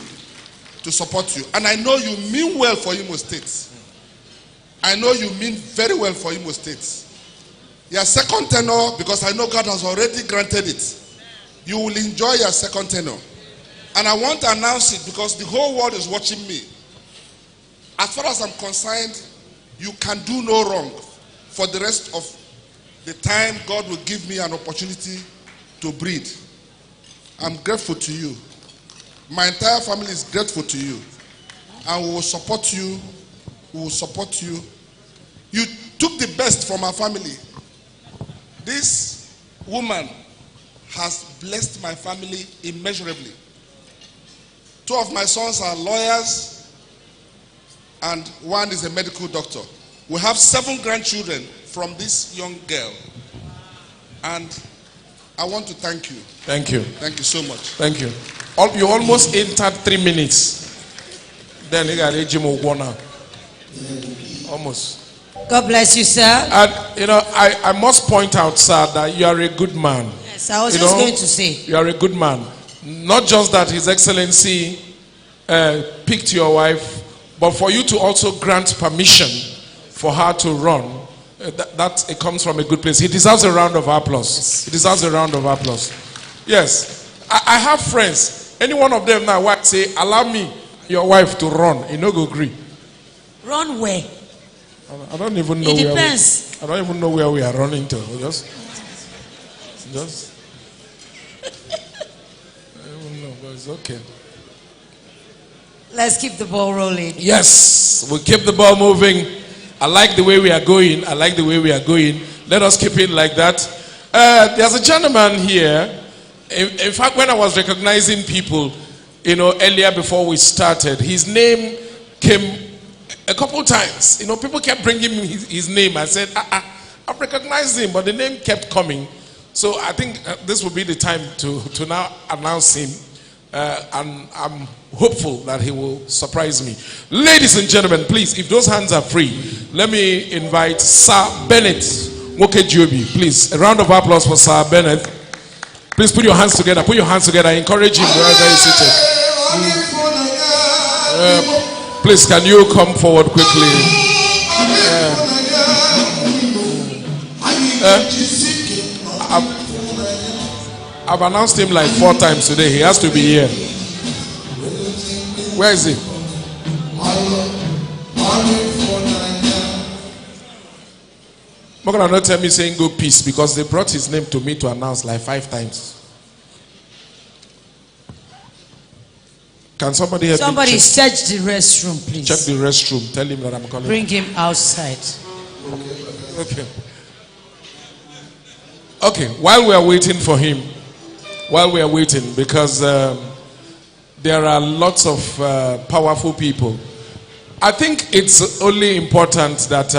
to support you. And I know you mean well for Imo State. I know you mean very well for Imo State. Your second tenure, because I know God has already granted it, you will enjoy your second tenure. And I want to announce it because the whole world is watching me. As far as I'm concerned, you can do no wrong for the rest of the time God will give me an opportunity to breed. I'm grateful to you. My entire family is grateful to you. And we will support you. We will support you. You took the best from our family. This woman has blessed my family immeasurably. 2 of my sons are lawyers and one is a medical doctor. We have 7 grandchildren from this young girl. And I want to thank you. Thank you. Thank you so much. Thank you. You almost entered 3 minutes. Then you got almost. God bless you, sir. And I must point out, sir, that you are a good man. Yes, I was just going to say. You are a good man. Not just that His Excellency picked your wife, but for you to also grant permission for her to run. That it comes from a good place. He deserves a round of applause. Yes. He deserves a round of applause. Yes. I have friends. Any one of them now might say, allow me, your wife, to run. You no go agree. Run where? I don't even know. It depends. I don't even know where we are running to. Just. I don't know, but it's okay. Let's keep the ball rolling. Yes, we'll keep the ball moving. I like the way we are going. Let us keep it like that. There's a gentleman here. In fact, when I was recognizing people, earlier before we started, his name came a couple times. People kept bringing me his name. I said, I've recognized him, but the name kept coming. So I think this will be the time to now announce him. And I'm hopeful that he will surprise me. Ladies and gentlemen, please, if those hands are free, let me invite Sir Bennett Wokejobi. Please, a round of applause for Sir Bennett. Please put your hands together. I encourage him wherever he's seated. Please, can you come forward quickly? I've announced him like 4 times today. He has to be here. Where is he? Mogana not tell me saying go peace because they brought his name to me to announce like 5 times. Can somebody help me? Somebody search the restroom, please. Check the restroom. Tell him that I'm calling. Bring him outside. Okay. While we are waiting for him, because there are lots of powerful people. I think it's only important that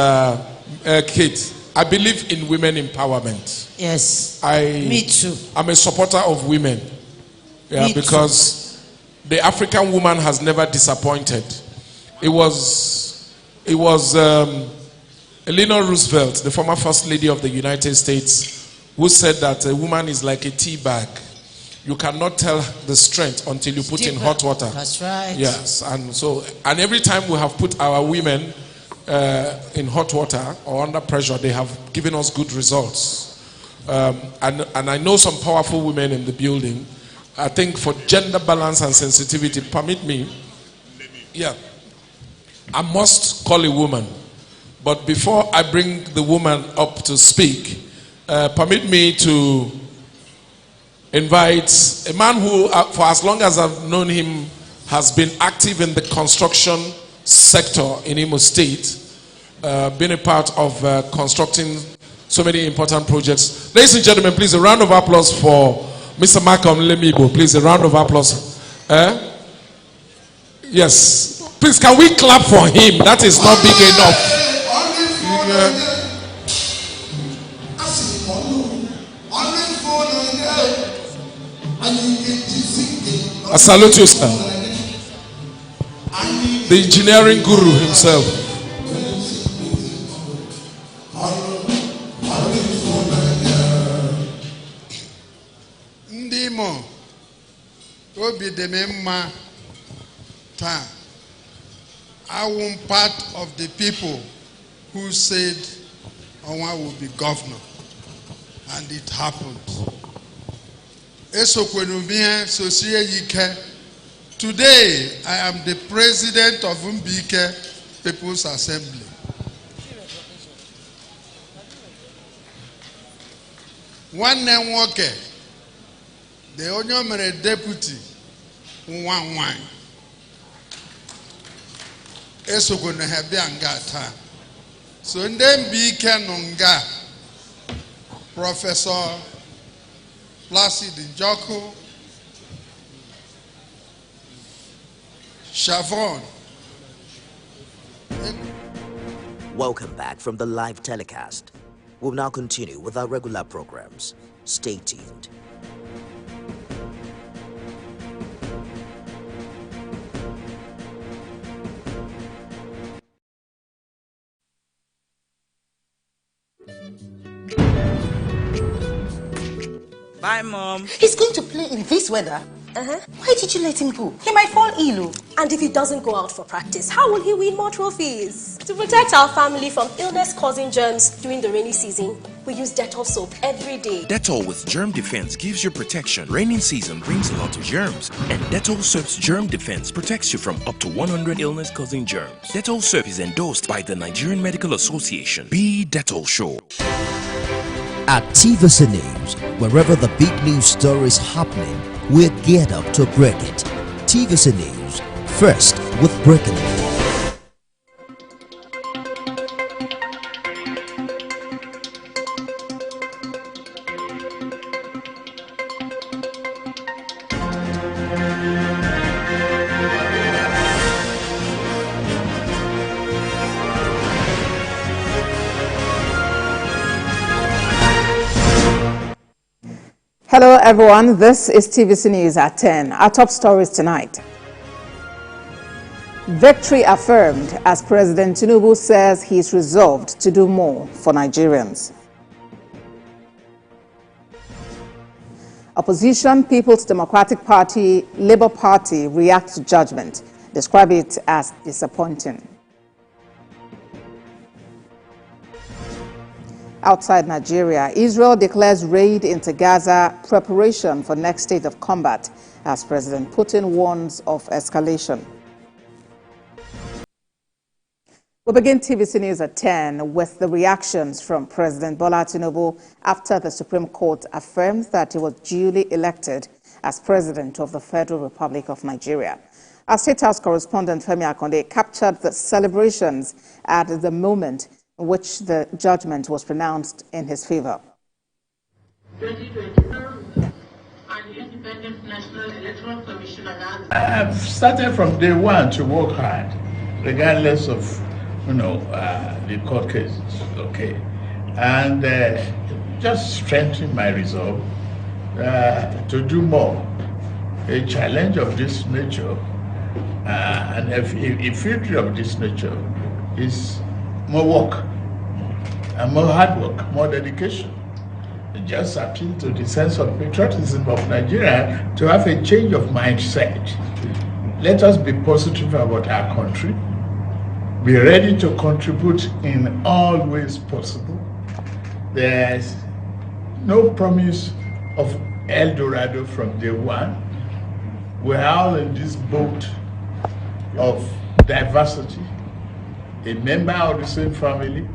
Kate, I believe in women empowerment. Yes. Me too. I'm a supporter of women. Yeah, because the African woman has never disappointed. It was Eleanor Roosevelt, the former First Lady of the United States, who said that a woman is like a tea bag. You cannot tell the strength until you put in hot water. That's right. Yes, and every time we have put our women in hot water or under pressure, they have given us good results. And I know some powerful women in the building. I think for gender balance and sensitivity, permit me. Yeah, I must call a woman. But before I bring the woman up to speak, permit me to invite a man who, for as long as I've known him, has been active in the construction sector in Imo State, been a part of constructing so many important projects. Ladies and gentlemen, please, a round of applause for Mr. Malcolm Lemibo. Please, a round of applause. Yes. Please, can we clap for him? That is not big enough. I salute you, sir. The engineering guru himself. Ndimo obi dememma ta. I am part of the people who said Onwa will be governor, and it happened. Today, I am the president of Mbike People's Assembly. One name Walker, the honorary deputy, one. Eso going to have the angata. So in them Mbike Nonga, Professor Placid Njoko, Chavon. Welcome back from the live telecast. We'll now continue with our regular programs. Stay tuned. Bye, Mom. He's going to play in this weather. Why did you let him go? He might fall ill. And if he doesn't go out for practice, how will he win more trophies? To protect our family from illness-causing germs during the rainy season, we use Dettol soap every day. Dettol with Germ Defense gives you protection. Raining season brings a lot of germs, and Dettol soap's Germ Defense protects you from up to 100 illness-causing germs. Dettol soap is endorsed by the Nigerian Medical Association. Be Dettol sure. At TVC News, wherever the big news story is happening, we're geared up to break it. TVC News, first with breaking it. Hello everyone, this is TVC News at 10. Our top stories tonight. Victory affirmed as President Tinubu says he is resolved to do more for Nigerians. Opposition People's Democratic Party, Labour Party react to judgment, describe it as disappointing. Outside Nigeria, Israel declares raid into Gaza, preparation for next state of combat, as President Putin warns of escalation. We begin TVC News at 10 with the reactions from President Bola Tinubu after the Supreme Court affirms that he was duly elected as President of the Federal Republic of Nigeria. Our State House correspondent Femi Akonde captured the celebrations at the moment in which the judgment was pronounced in his favor. 2022 and the Independent National Electoral Commission announced. I've started from day one to work hard, regardless of, the court cases, okay? And just strengthen my resolve to do more. A challenge of this nature and a future of this nature is more work, and more hard work, more dedication. Just appeal to the sense of patriotism of Nigeria to have a change of mindset. Let us be positive about our country, be ready to contribute in all ways possible. There's no promise of El Dorado from day one. We're all in this boat of diversity. A member of the same family,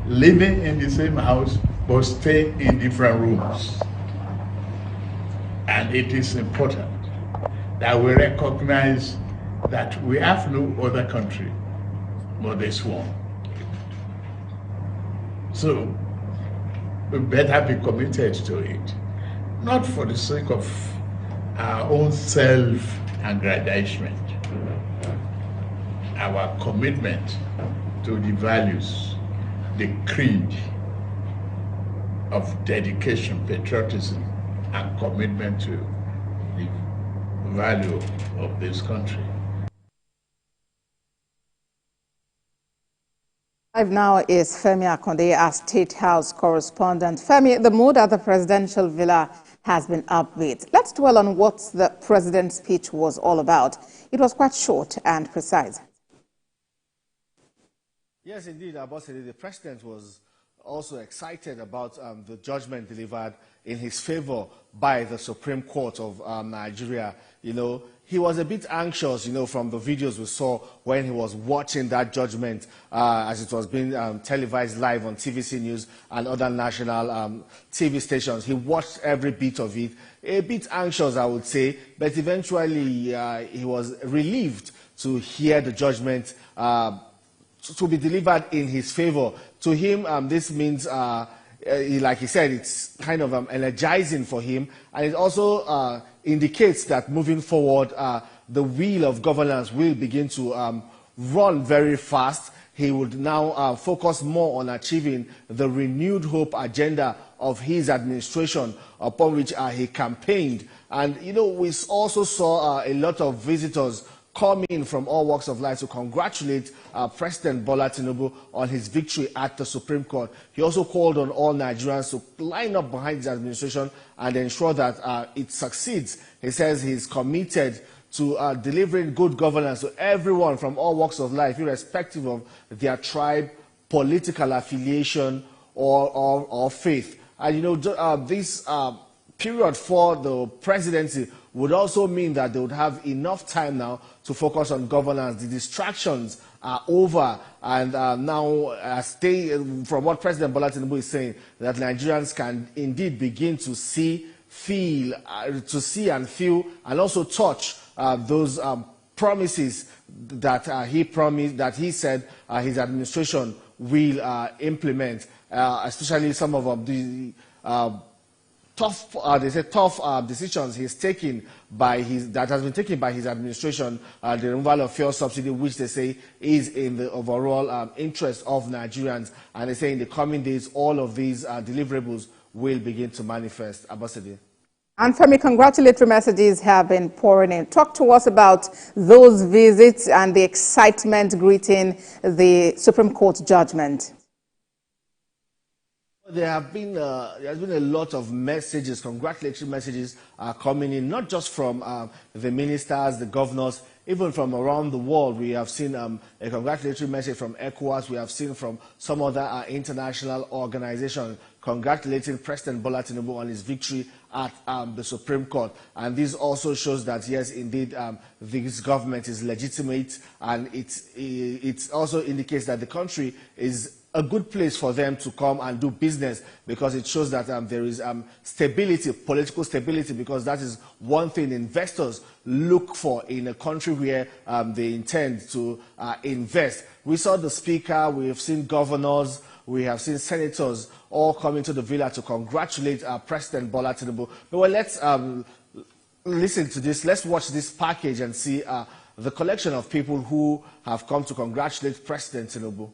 living in the same house, but staying in different rooms. And it is important that we recognize that we have no other country but this one. So we better be committed to it, not for the sake of our own self-aggrandizement. Our commitment to the values, the creed of dedication, patriotism, and commitment to the value of this country. Live now is Femi Akonde, our State House correspondent. Femi, the mood at the presidential villa has been upbeat. Let's dwell on what the president's speech was all about. It was quite short and precise. Yes, indeed, Abosede, the president was also excited about the judgment delivered in his favor by the Supreme Court of Nigeria. He was a bit anxious, from the videos we saw when he was watching that judgment as it was being televised live on TVC News and other national TV stations. He watched every bit of it, a bit anxious, I would say, but eventually he was relieved to hear the judgment to be delivered in his favor. To him, this means, like he said, it's kind of energizing for him, and it also indicates that moving forward, the wheel of governance will begin to run very fast. He would now focus more on achieving the renewed hope agenda of his administration, upon which he campaigned. And, we also saw a lot of visitors come in from all walks of life to congratulate President Bola Tinubu on his victory at the Supreme Court. He also called on all Nigerians to line up behind his administration and ensure that it succeeds. He says he's committed to delivering good governance to everyone from all walks of life, irrespective of their tribe, political affiliation, or faith. And you know, this period for the presidency would also mean that they would have enough time now to focus on governance. The distractions are over, and now, from what President Bola Tinubu is saying, that Nigerians can indeed begin to see, and feel, and also touch those promises that he said his administration will implement, especially some of the tough decisions he's taken that has been taken by his administration, the removal of fuel subsidy, which they say is in the overall interest of Nigerians. And they say in the coming days, all of these deliverables will begin to manifest. Abasadi. And Femi, congratulatory messages have been pouring in. Talk to us about those visits and the excitement greeting the Supreme Court judgment. There has been a lot of messages, congratulatory messages coming in, not just from the ministers, the governors, even from around the world. We have seen a congratulatory message from ECOWAS. We have seen from some other international organizations congratulating President Bola Tinubu on his victory at the Supreme Court. And this also shows that, yes, indeed, this government is legitimate, and it also indicates that the country is a good place for them to come and do business, because it shows that there is stability, political stability, because that is one thing investors look for in a country where they intend to invest. We saw the speaker, we have seen governors, we have seen senators all coming to the villa to congratulate President Bola Tinubu. But well, let's listen to this. Let's watch this package and see the collection of people who have come to congratulate President Tinubu.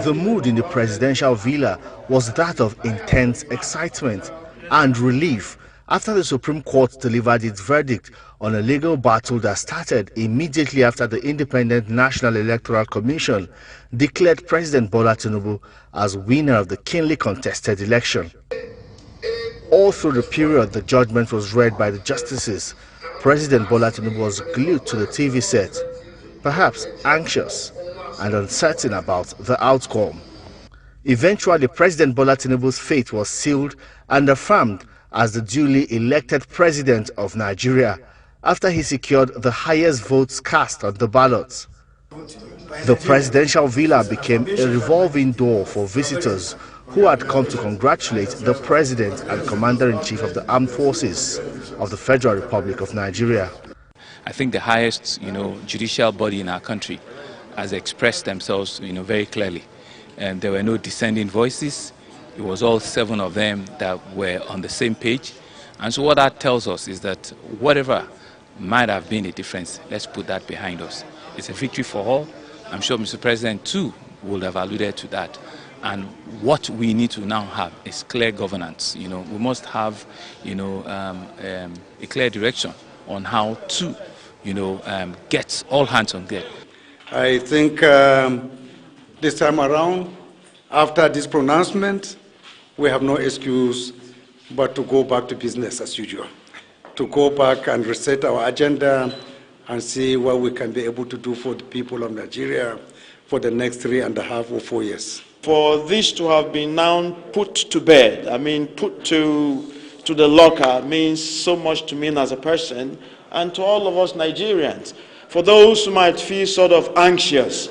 The mood in the presidential villa was that of intense excitement and relief after the Supreme Court delivered its verdict on a legal battle that started immediately after the Independent National Electoral Commission declared President Bola Tinubu as winner of the keenly contested election. All through the period the judgment was read by the justices, President Bola Tinubu was glued to the TV set, perhaps anxious and uncertain about the outcome. Eventually, President Bola Tinubu's fate was sealed and affirmed as the duly elected president of Nigeria after he secured the highest votes cast on the ballots. The presidential villa became a revolving door for visitors who had come to congratulate the president and commander-in-chief of the armed forces of the Federal Republic of Nigeria. I think the highest, judicial body in our country has expressed themselves, very clearly. And there were no dissenting voices. It was all 7 of them that were on the same page. And so what that tells us is that whatever might have been a difference, let's put that behind us. It's a victory for all. I'm sure Mr. President too will have alluded to that. And what we need to now have is clear governance. We must have, a clear direction on how to, get all hands on deck. I think this time around, after this pronouncement, we have no excuse but to go back to business as usual, to go back and reset our agenda and see what we can be able to do for the people of Nigeria for the next 3.5 or 4 years. For this to have been now put to bed, put to the locker, means so much to me as a person and to all of us Nigerians. For those who might feel sort of anxious,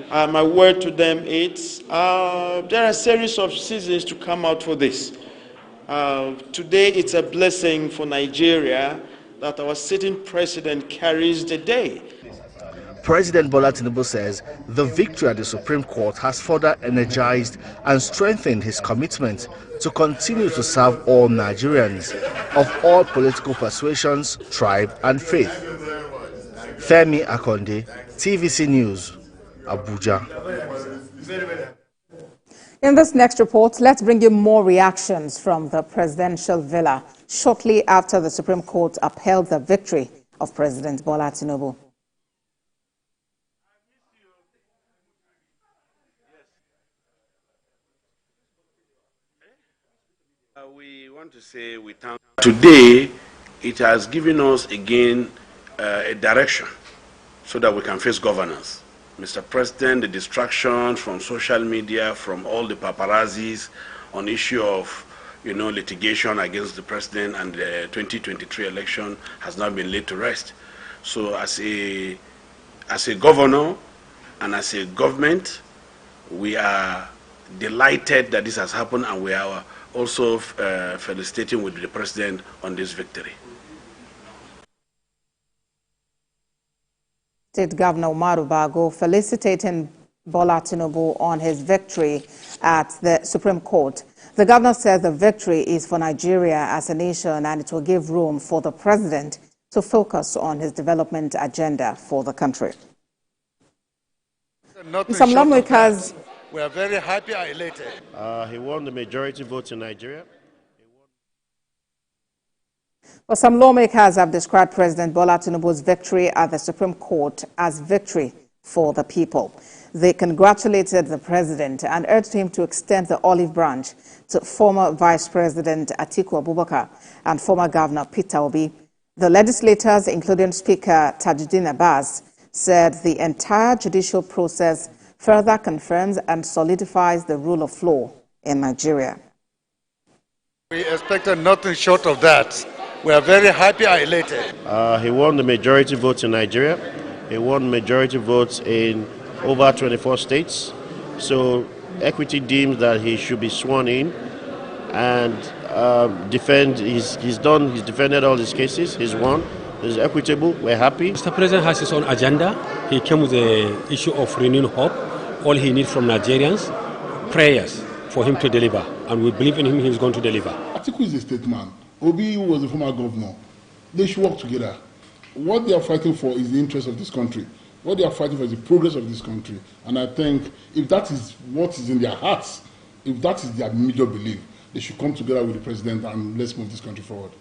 my word to them is there are a series of seasons to come out for this. Today it's a blessing for Nigeria that our sitting president carries the day. President Bola Tinubu says the victory at the Supreme Court has further energized and strengthened his commitment to continue to serve all Nigerians of all political persuasions, tribe and faith. Femi Akonde, TVC News, Abuja. In this next report, let's bring you more reactions from the presidential villa. shortly after the Supreme Court upheld the victory of President Bola Tinubu. We want to say we thank today. It has given us again a direction so that we can face governance. Mr. President, the distractions from social media, from all the paparazzis on issue of litigation against the president and the 2023 election has now been laid to rest. So as a governor and as a government, we are delighted that this has happened, and we are also felicitating with the president on this victory. State Governor Umaru Bago felicitating Bola Tinubu on his victory at the Supreme Court. The governor says the victory is for Nigeria as a nation, and it will give room for the president to focus on his development agenda for the country. Some lawmakers. We are very happy and elated. He won the majority vote in Nigeria. Well, some lawmakers have described President Bola Tinubu's victory at the Supreme Court as victory for the people. They congratulated the president and urged him to extend the olive branch to former Vice President Atiku Abubakar and former Governor Peter Obi. The legislators, including Speaker Tajuddin Abbas, said the entire judicial process further confirms and solidifies the rule of law in Nigeria. We expected nothing short of that. We are very happy and elated. He won the majority vote in Nigeria. He won majority votes in over 24 states. So equity deems that he should be sworn in and defend. He's defended all his cases. He's won. It's equitable. We're happy. Mr. President has his own agenda. He came with the issue of renewing hope. All he needs from Nigerians, prayers for him to deliver. And we believe in him, he's going to deliver. Atiku is a statesman. Obi was a former governor. They should work together. What they are fighting for is the interest of this country. What they are fighting for is the progress of this country. And I think if that is what is in their hearts, if that is their major belief, they should come together with the president and let's move this country forward.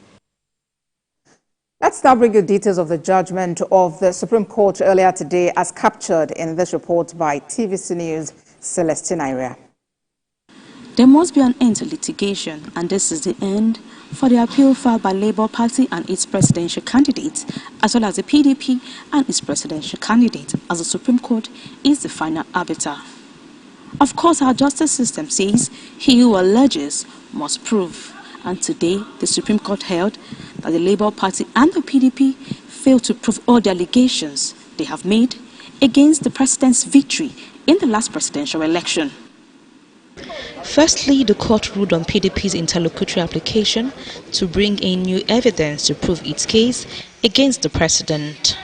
Let's now bring you details of the judgment of the Supreme Court earlier today as captured in this report by TVC News' Celestine Iria. There must be an end to litigation, and this is the end for the appeal filed by Labour Party and its presidential candidate, as well as the PDP and its presidential candidate, as the Supreme Court is the final arbiter. Of course, our justice system says he who alleges must prove. And today, the Supreme Court held that the Labour Party and the PDP failed to prove all the allegations they have made against the president's victory in the last presidential election. Firstly, the court ruled on PDP's interlocutory application to bring in new evidence to prove its case against the president.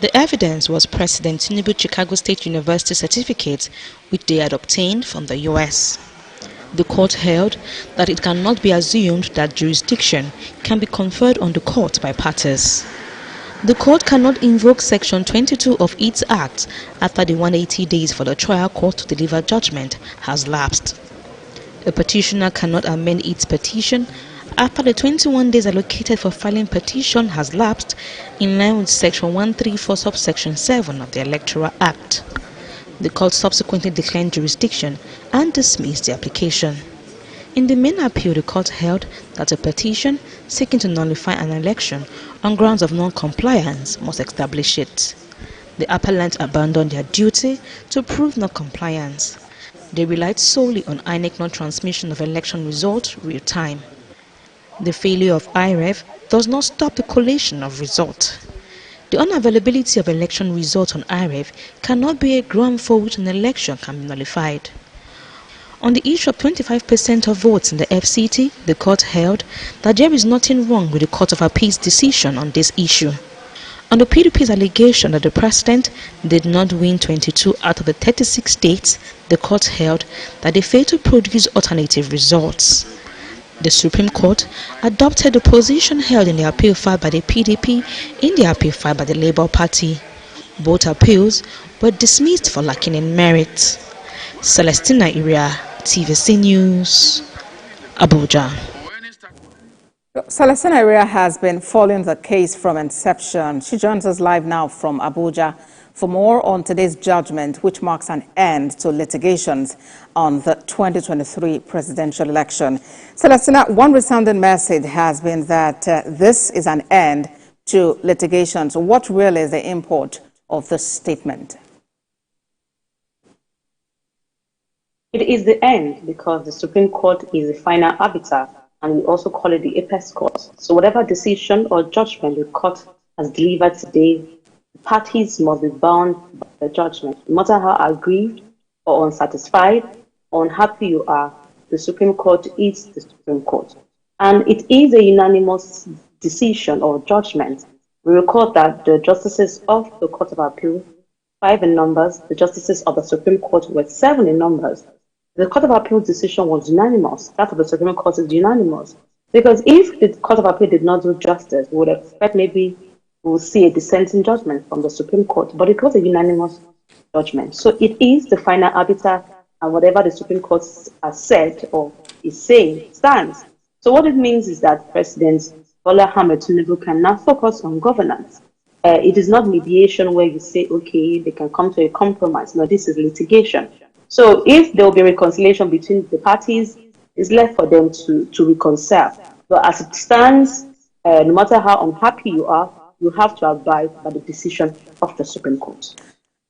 The evidence was President Tinubu's Chicago State University certificate, which they had obtained from the US. The court held that it cannot be assumed that jurisdiction can be conferred on the court by parties. The court cannot invoke Section 22 of its Act after the 180 days for the trial court to deliver judgment has lapsed. A petitioner cannot amend its petition after the 21 days allocated for filing petition has lapsed in line with Section 134 subsection 7 of the Electoral Act. The court subsequently declined jurisdiction and dismissed the application. In the main appeal, the court held that a petition seeking to nullify an election on grounds of non-compliance must establish it. The appellant abandoned their duty to prove non-compliance. They relied solely on INEC non-transmission of election results real-time. The failure of IREV does not stop the collation of results. The unavailability of election results on IREV cannot be a ground for which an election can be nullified. On the issue of 25% of votes in the FCT, the court held that there is nothing wrong with the Court of Appeal's decision on this issue. On the PDP's allegation that the president did not win 22 out of the 36 states, the court held that they failed to produce alternative results. The Supreme Court adopted the position held in the appeal filed by the PDP in the appeal filed by the Labour Party. Both appeals were dismissed for lacking in merit. Celestine Iria, TVC News, Abuja. Celestine Area has been following the case from inception. She joins us live now from Abuja for more on today's judgment, which marks an end to litigations on the 2023 presidential election. Celestina, one resounding message has been that this is an end to litigations. What really is the import of this statement? It is the end because the Supreme Court is the final arbiter, and we also call it the apex court. So whatever decision or judgment the court has delivered today, the parties must be bound by the judgment. No matter how aggrieved or unsatisfied or unhappy you are, the Supreme Court is the Supreme Court. And it is a unanimous decision or judgment. We recall that the justices of the Court of Appeal, 5 in numbers, the justices of the Supreme Court were 7 in numbers. The Court of Appeal's decision was unanimous. That of the Supreme Court is unanimous. Because if the Court of Appeal did not do justice, we would expect maybe we will see a dissenting judgment from the Supreme Court. But it was a unanimous judgment. So it is the final arbiter, and whatever the Supreme Court has said or is saying stands. So what it means is that President Bola Ahmed Tinubu can now focus on governance. It is not mediation where you say, okay, they can come to a compromise. No, this is litigation. So if there will be reconciliation between the parties, it's left for them to reconcile. But as it stands, no matter how unhappy you are, you have to abide by the decision of the Supreme Court.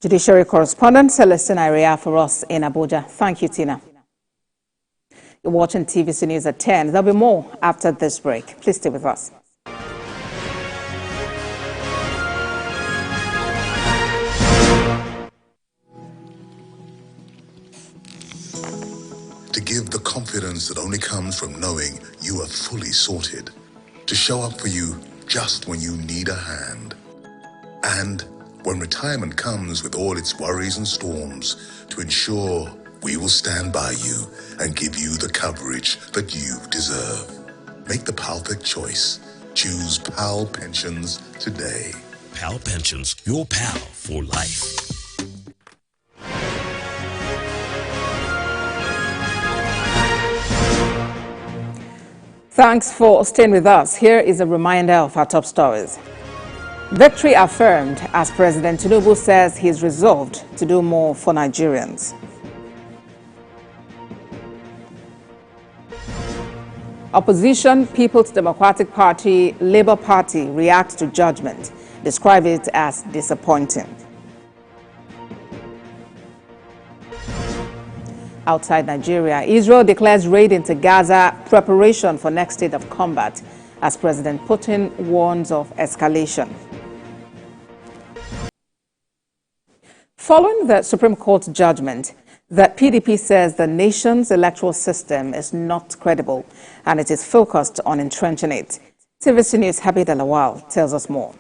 Judiciary correspondent Celestine Area for us in Abuja. Thank you, Tina. You're watching TVC News at 10. There'll be more after this break. Please stay with us. To give the confidence that only comes from knowing you are fully sorted. To show up for you just when you need a hand. And when retirement comes with all its worries and storms, to ensure we will stand by you and give you the coverage that you deserve. Make the perfect choice. Choose PAL Pensions today. PAL Pensions, your pal for life. Thanks for staying with us. Here is a reminder of our top stories. Victory affirmed as President Tinubu says he is resolved to do more for Nigerians. Opposition People's Democratic Party, Labour Party reacts to judgment, describe it as disappointing. Outside Nigeria, Israel declares raid into Gaza, preparation for next state of combat, as President Putin warns of escalation. Following the Supreme Court judgment, the PDP says the nation's electoral system is not credible and it is focused on entrenching it. TVC News' Habib Alawal tells us more.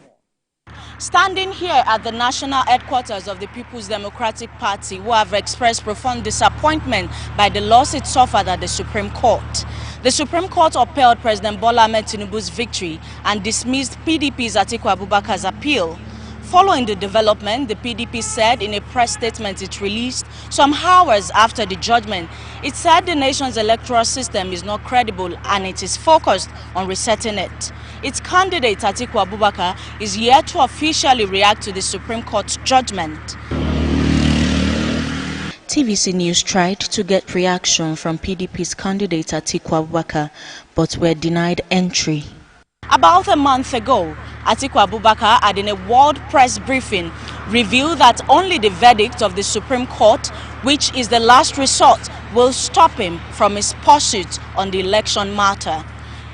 Standing here at the national headquarters of the People's Democratic Party, who have expressed profound disappointment by the loss it suffered at the Supreme Court. The Supreme Court upheld President Bola Ahmed Tinubu's victory and dismissed PDP's Atiku Abubakar's appeal. Following the development, the PDP said in a press statement it released some hours after the judgment, it said the nation's electoral system is not credible and it is focused on resetting it. Its candidate, Atiku Abubakar, is yet to officially react to the Supreme Court's judgment. TVC News tried to get reaction from PDP's candidate Atiku Abubakar, but were denied entry. About a month ago, Atiku Abubakar, at in a world press briefing, revealed that only the verdict of the Supreme Court, which is the last resort, will stop him from his pursuit on the election matter.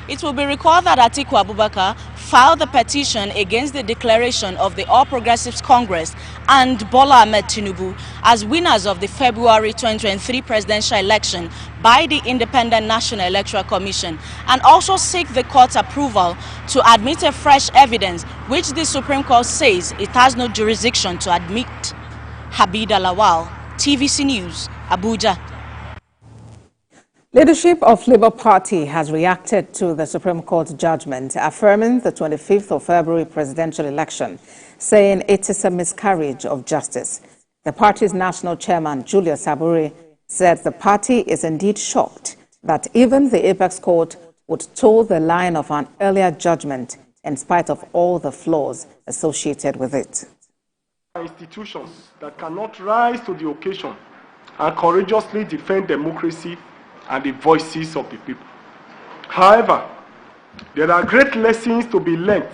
It will be recalled that Atiku Abubakar filed the petition against the declaration of the All Progressives Congress and Bola Ahmed Tinubu as winners of the February 2023 presidential election by the Independent National Electoral Commission, and also seek the court's approval to admit a fresh evidence, which the Supreme Court says it has no jurisdiction to admit. Habib Alawal, TVC News, Abuja. Leadership of Labour Party has reacted to the Supreme Court judgment affirming the 25th of February presidential election, saying it is a miscarriage of justice. The party's national chairman, Julius Abure, said the party is indeed shocked that even the Apex Court would toe the line of an earlier judgment in spite of all the flaws associated with it. Institutions that cannot rise to the occasion and courageously defend democracy and the voices of the people. However, there are great lessons to be learnt.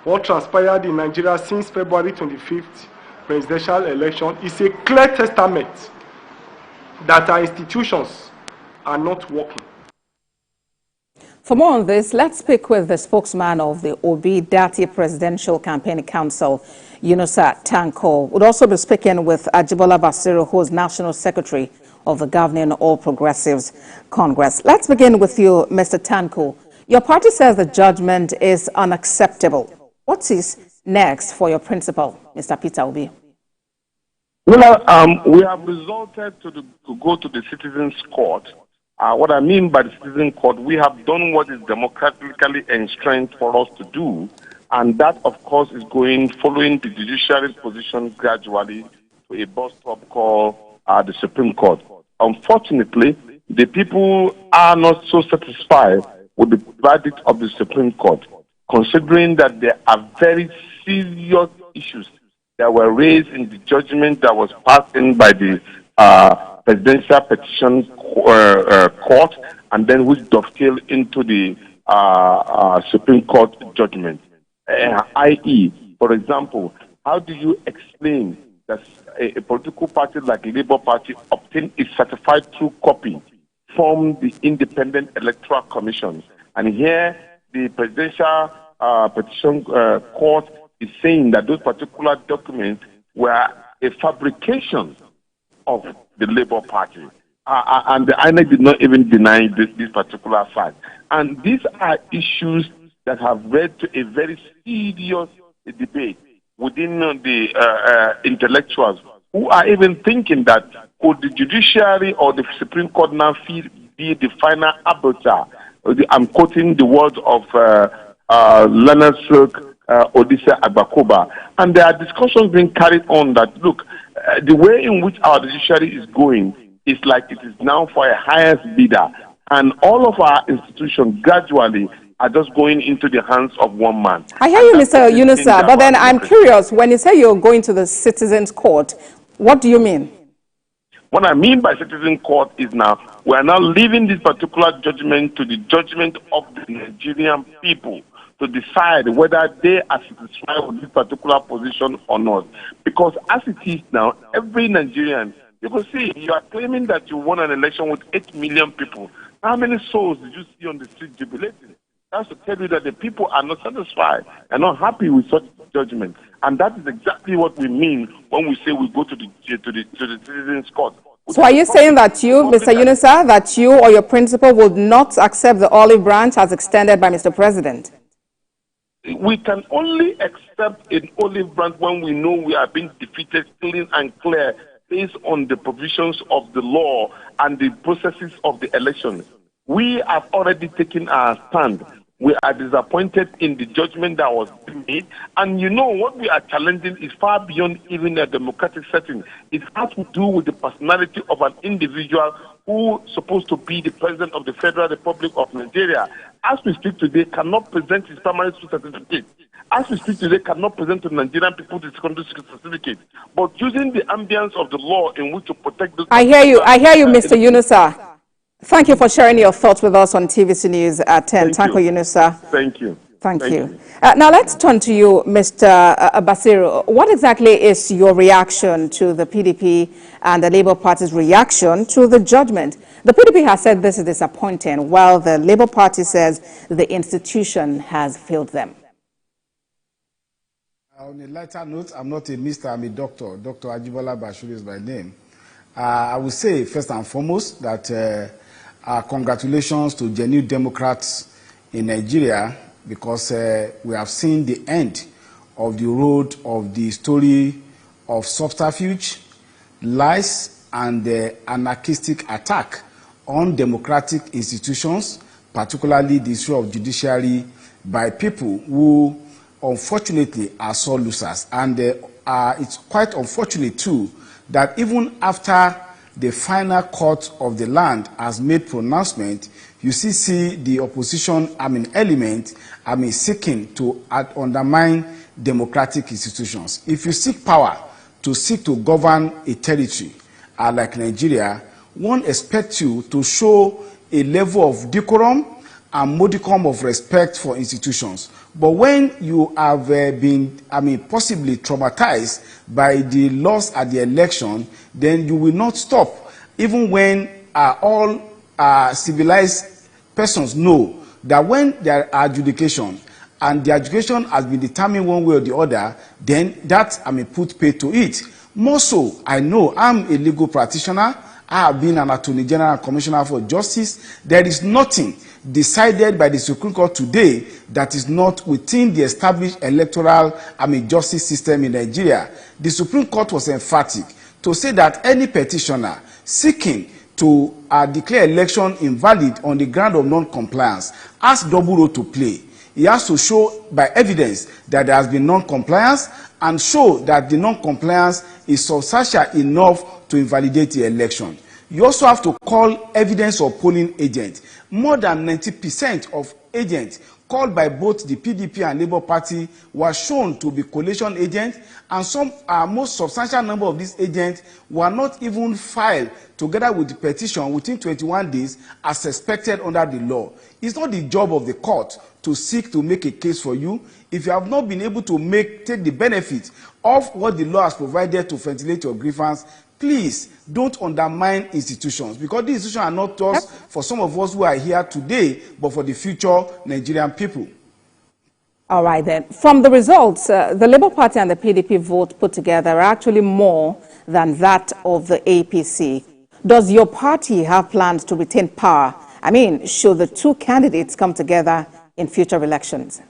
What transpired in Nigeria since February 25th presidential election is a clear testament that our institutions are not working. For more on this, let's speak with the spokesman of the Obi Dati Presidential Campaign Council, Yunusa Tanko. We'll also be speaking with Ajibola Basiru, who is National Secretary of the Governing All Progressives Congress. Let's begin with you, Mr. Tanko. Your party says the judgment is unacceptable. What is next for your principal, Mr. Peter Obi? Well, we have resorted to go to the Citizens Court. What I mean by the Citizens Court, we have done what is democratically enshrined for us to do, and that, of course, is following the judiciary's position gradually to a bus stop called the Supreme Court. Unfortunately, the people are not so satisfied with the verdict of the Supreme Court, considering that there are very serious issues that were raised in the judgment that was passed in by the Presidential Petition Court, and then which dovetailed into the Supreme Court judgment. I.e., for example, how do you explain that a political party like Labour Party obtained a certified true copy from the Independent Electoral Commission, and here the Presidential Petition Court is saying that those particular documents were a fabrication of the Labour Party. And the INEC did not even deny this particular fact. And these are issues that have led to a very serious debate within the intellectuals who are even thinking that could the judiciary or the Supreme Court now be the final arbiter. I'm quoting the words of Leonard Silk, Odise Agbakoba. And there are discussions being carried on that, look, the way in which our judiciary is going is like it is now for a highest bidder. And all of our institutions gradually are just going into the hands of one man. I hear you, Mr. Yunusa, but then I'm curious, when you say you're going to the Citizens Court, what do you mean? What I mean by Citizen Court is now, we are now leaving this particular judgment to the judgment of the Nigerian people to decide whether they are satisfied with this particular position or not. Because as it is now, every Nigerian, you can see, you are claiming that you won an election with 8 million people. How many souls did you see on the street jubilating? That's to tell you that the people are not satisfied and not happy with such judgment. And that is exactly what we mean when we say we go to the Citizens Court. So are you saying that you, Mr. Yunusa, that you or your principal would not accept the olive branch as extended by Mr. President? We can only accept an olive branch when we know we are being defeated clean and clear based on the provisions of the law and the processes of the election. We have already taken our stand. We are disappointed in the judgment that was made. And you know, what we are challenging is far beyond even a democratic setting. It has to do with the personality of an individual who is supposed to be the president of the Federal Republic of Nigeria. As we speak today, cannot present his primary school certificate. As we speak today, cannot present to Nigerian people the secondary school certificate. But using the ambience of the law in which to protect those... I hear you, Mr. Yunusa. Thank you for sharing your thoughts with us on TVC News at 10. Thank you, Yunusa. Thank you. Thank you. Now let's turn to you, Mr. Basiru. What exactly is your reaction to the PDP and the Labour Party's reaction to the judgment? The PDP has said this is disappointing, while the Labour Party says the institution has failed them. On a lighter note, I'm not a Mr. I'm a doctor. Dr. Ajibola Basiru is my name. I would say, first and foremost, that congratulations to genuine Democrats in Nigeria, because we have seen the end of the road of the story of subterfuge, lies, and the anarchistic attack on democratic institutions, particularly the issue of judiciary, by people who unfortunately are sore losers. And it's quite unfortunate too that even after the final court of the land has made pronouncement, you see the opposition, element, seeking to undermine democratic institutions. If you seek power to seek to govern a territory like Nigeria, one expects you to show a level of decorum and modicum of respect for institutions. But when you have been, possibly traumatized by the loss at the election, then you will not stop, even when all civilized persons know that when there are adjudication and the adjudication has been determined one way or the other, then that put pay to it. More so, I know I'm a legal practitioner. I have been an Attorney General and Commissioner for Justice. There is nothing decided by the Supreme Court today that is not within the established electoral justice system in Nigeria. The Supreme Court was emphatic to say that any petitioner seeking to declare election invalid on the ground of non-compliance has double role to play. He has to show by evidence that there has been non-compliance and show that the non-compliance is substantial enough to invalidate the election. You also have to call evidence of polling agent. More than 90% of agents called by both the PDP and Labour Party were shown to be collation agents, and some most substantial number of these agents were not even filed together with the petition within 21 days as expected under the law. It's not the job of the court to seek to make a case for you if you have not been able to take the benefit of what the law has provided to ventilate your grievance. Please don't undermine institutions, because these institutions are not just for some of us who are here today, but for the future Nigerian people. All right, then. From the results, the Labour Party and the PDP vote put together are actually more than that of the APC. Does your party have plans to retain power? I mean, should the two candidates come together in future elections?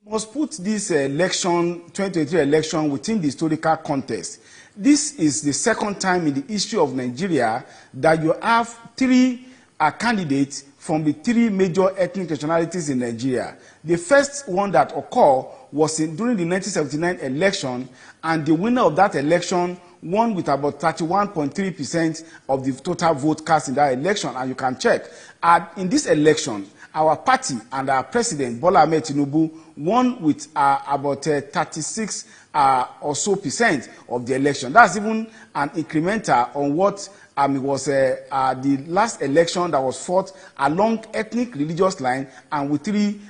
We must put this election, 2023 election, within the historical context. This is the second time in the history of Nigeria that you have three candidates from the three major ethnic nationalities in Nigeria. The first one that occurred was during the 1979 election, and the winner of that election won with about 31.3% of the total vote cast in that election, and you can check. In this election, our party and our president, Bola Ahmed Tinubu, won with about 36 or so percent of the election. That's even an incremental on what was the last election that was fought along ethnic religious line and with three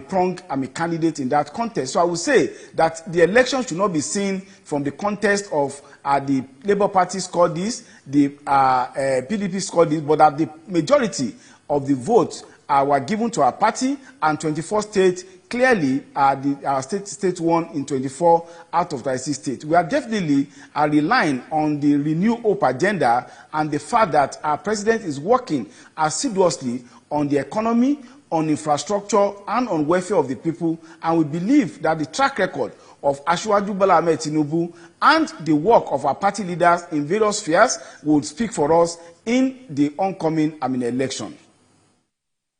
pronged candidates in that contest. So I would say that the election should not be seen from the context of the Labour Party scored this, the PDP scored this, but that the majority of the votes were given to our party, and 24 states clearly our state won in 24 out of 36 states. We are definitely relying on the Renew Hope agenda and the fact that our president is working assiduously on the economy, on infrastructure, and on welfare of the people. And we believe that the track record of Asiwaju Bola Ahmed Tinubu and the work of our party leaders in various spheres would speak for us in the oncoming election.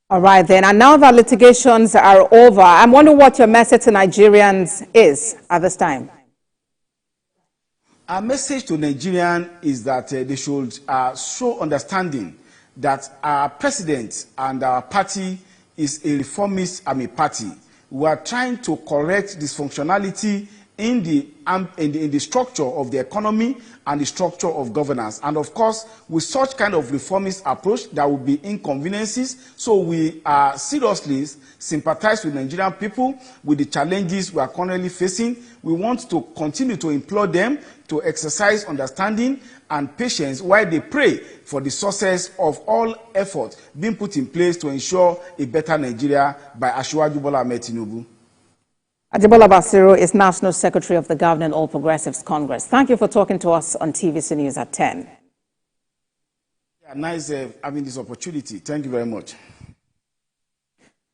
All right, then. And now that litigations are over, I'm wondering what your message to Nigerians is at this time. Our message to Nigerians is that they should show understanding that our president and our party is a reformist party. We are trying to correct dysfunctionality in the structure of the economy and the structure of governance. And of course, with such kind of reformist approach, there will be inconveniences. So we seriously sympathize with Nigerian people with the challenges we are currently facing. We want to continue to implore them to exercise understanding and patience while they pray for the success of all efforts being put in place to ensure a better Nigeria by Asiwaju Bola Ahmed Tinubu. Ajibola Basiru is National Secretary of the Governing All Progressives Congress. Thank you for talking to us on TVC News at 10. Yeah, nice having this opportunity. Thank you very much.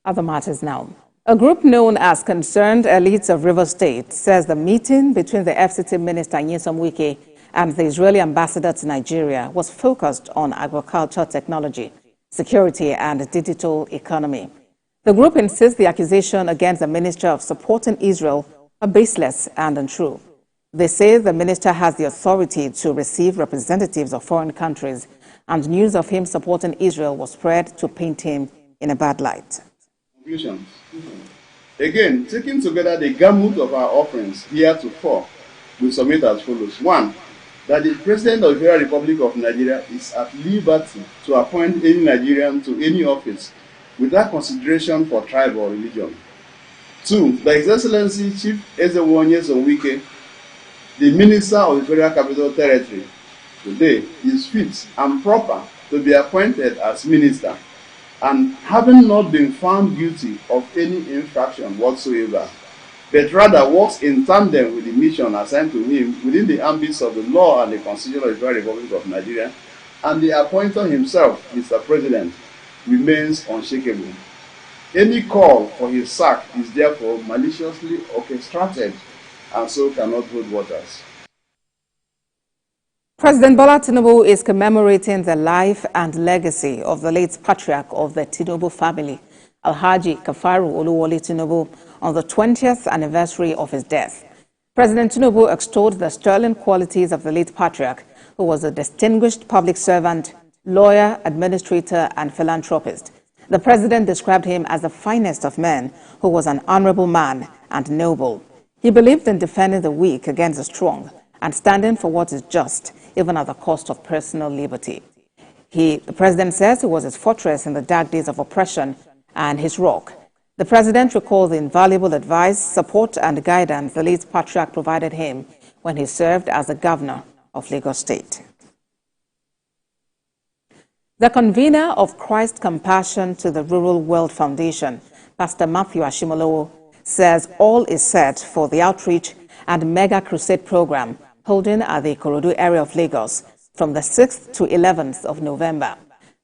Other matters now. A group known as Concerned Elites of Rivers State says the meeting between the FCT Minister Nyesom Wike and the Israeli ambassador to Nigeria was focused on agriculture technology, security, and digital economy. The group insists the accusation against the minister of supporting Israel are baseless and untrue. They say the minister has the authority to receive representatives of foreign countries and news of him supporting Israel was spread to paint him in a bad light. Conclusions. Again, taking together the gamut of our offerings heretofore, we submit as follows. 1. That the President of the Federal Republic of Nigeria is at liberty to appoint any Nigerian to any office without consideration for tribe or religion. 2. That His Excellency Chief Ezewonye Zonwike, the Minister of the Federal Capital Territory, today is fit and proper to be appointed as Minister, and having not been found guilty of any infraction whatsoever, but rather works in tandem with the mission assigned to him within the ambits of the law and the Constitution of the Federal Republic of Nigeria, and the appointer himself, Mr. President, remains unshakable. Any call for his sack is therefore maliciously orchestrated and so cannot hold waters. President Bola Tinubu is commemorating the life and legacy of the late patriarch of the Tinubu family, Alhaji Kafaru Oluwole Tinubu, on the 20th anniversary of his death. President Tinubu extolled the sterling qualities of the late patriarch, who was a distinguished public servant, lawyer, administrator, and philanthropist. The president described him as the finest of men, who was an honorable man and noble. He believed in defending the weak against the strong and standing for what is just, even at the cost of personal liberty. The president says it was his fortress in the dark days of oppression and his rock. The president recalled the invaluable advice, support, and guidance the late patriarch provided him when he served as the governor of Lagos State. The convener of Christ Compassion to the Rural World Foundation, Pastor Matthew Ashimolowo, says all is set for the outreach and mega crusade program holding at the Ikorodu area of Lagos from the 6th to 11th of November.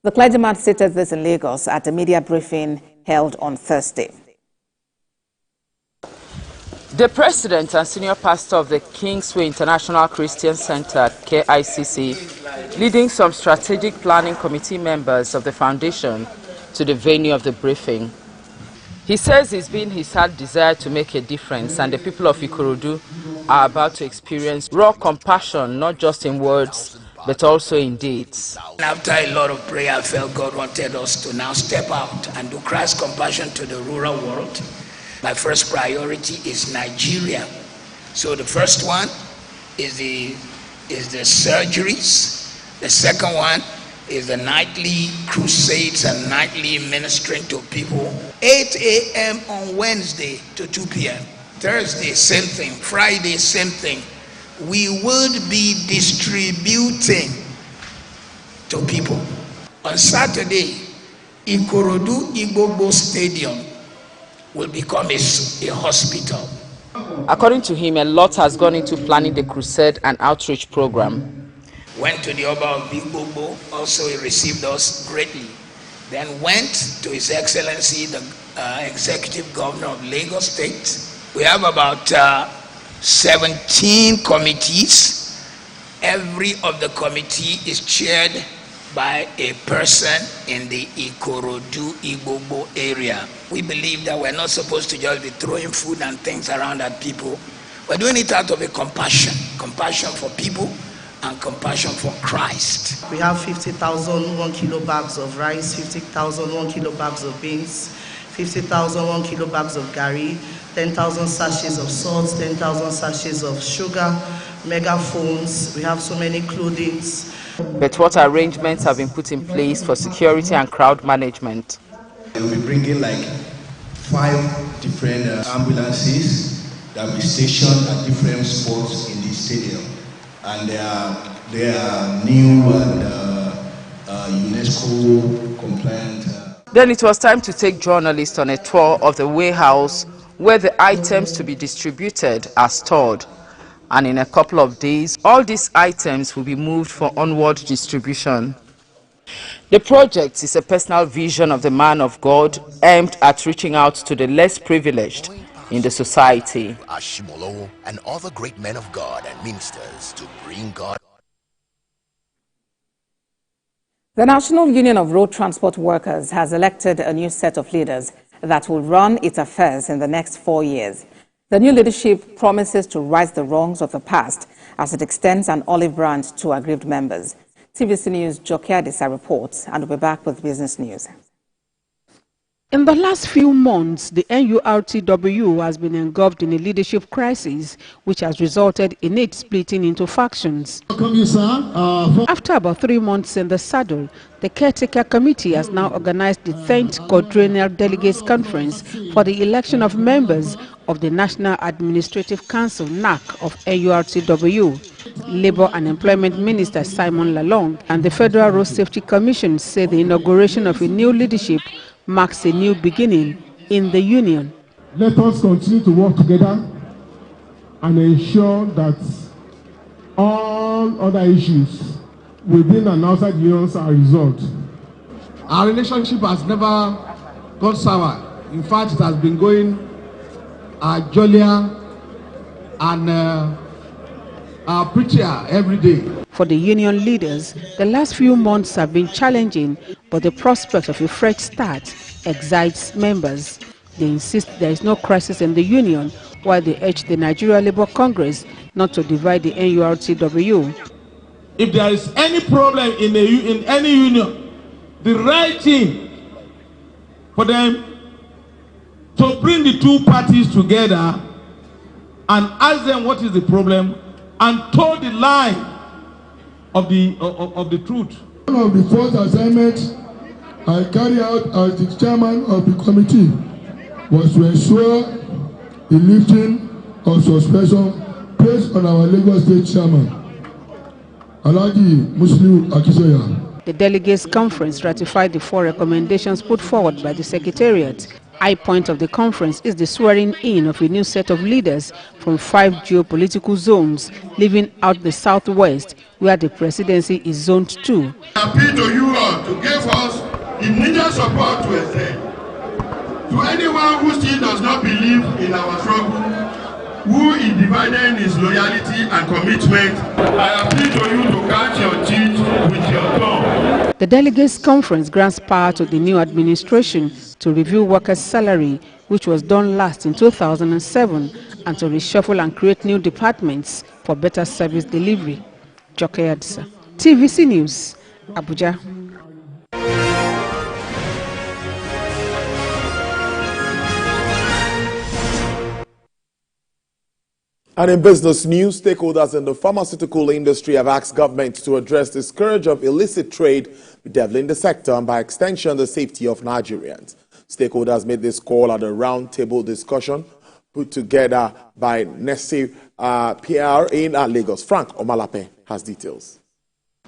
The clergyman stated this in Lagos at a media briefing held on Thursday. The president and senior pastor of the Kingsway International Christian Center, KICC, leading some strategic planning committee members of the foundation to the venue of the briefing. He says it's been his heart desire to make a difference, and the people of Ikorodu are about to experience raw compassion, not just in words, but also in deeds. After a lot of prayer, I felt God wanted us to now step out and do Christ's compassion to the rural world. My first priority is Nigeria. So the first one is the surgeries. The second one is the nightly crusades and nightly ministering to people. 8 a.m. on Wednesday to 2 p.m. Thursday, same thing. Friday, same thing. We would be distributing to people. On Saturday, Ikorodu Igbogbo Stadium will become a hospital. According to him, a lot has gone into planning the crusade and outreach program. Went to the Oba of Igbogbo, also he received us greatly. Then went to His Excellency, the Executive Governor of Lagos State. We have about 17 committees. Every of the committee is chaired by a person in the Ikorodu Igbogbo area. We believe that we're not supposed to just be throwing food and things around at people. We're doing it out of a compassion for people and compassion for Christ. We have 50,000 1 kilo bags of rice, 50,000 1 kilo bags of beans, 50,000 1 kilo bags of gari, 10,000 sachets of salt, 10,000 sachets of sugar, megaphones. We have so many clothings. But what arrangements have been put in place for security and crowd management? We'll be bringing like 5 different ambulances that will be stationed at different spots in the stadium. And they are new and UNESCO compliant. Then it was time to take journalists on a tour of the warehouse where the items to be distributed are stored. And in a couple of days, all these items will be moved for onward distribution. The project is a personal vision of the man of God aimed at reaching out to the less privileged in the society. Ashimolowo and other great men of God and ministers to bring God. The National Union of Road Transport Workers has elected a new set of leaders that will run its affairs in the next 4 years. The new leadership promises to right the wrongs of the past as it extends an olive branch to aggrieved members. TVC News' Joke Adisa reports, and we'll be back with business news. In the last few months, the NURTW has been engulfed in a leadership crisis, which has resulted in it splitting into factions. After about 3 months in the saddle, the caretaker committee has now organized the 10th quadrennial delegates conference for the election of members of the National Administrative Council (NAC) of NURTW. Labour and Employment Minister Simon Lalong and the Federal Road Safety Commission say the inauguration of a new leadership marks a new beginning in the union. Let us continue to work together and ensure that all other issues within and outside unions are resolved. Our relationship has never gone sour. In fact, it has been going jollier and prettier every day. For the union leaders, the last few months have been challenging, but the prospect of a fresh start excites members. They insist there is no crisis in the union, while they urge the Nigeria Labour Congress not to divide the NURTW. If there is any problem in any union, the right thing for them to bring the two parties together and ask them what is the problem and toe the line of the truth. One of the first assignments I carried out as the chairman of the committee was to ensure the lifting of suspension placed on our Lagos State chairman, Alhaji Musliu Akisoya. The delegates' conference ratified the 4 recommendations put forward by the Secretariat. High point of the conference is the swearing in of a new set of leaders from 5 geopolitical zones, leaving out the Southwest, where the presidency is zoned 2. I appeal to you all to give us immediate support to extend. To anyone who still does not believe in our struggle, who is dividing his loyalty and commitment, I appeal to you to catch your teeth with your tongue. The delegates' conference grants power to the new administration to review workers' salary, which was done last in 2007, and to reshuffle and create new departments for better service delivery. Joke Adisa, TVC News, Abuja. And in business news, stakeholders in the pharmaceutical industry have asked government to address the scourge of illicit trade bedeviling the sector and by extension the safety of Nigerians. Stakeholders made this call at a roundtable discussion put together by Nesse PR in Lagos. Frank Omalape has details.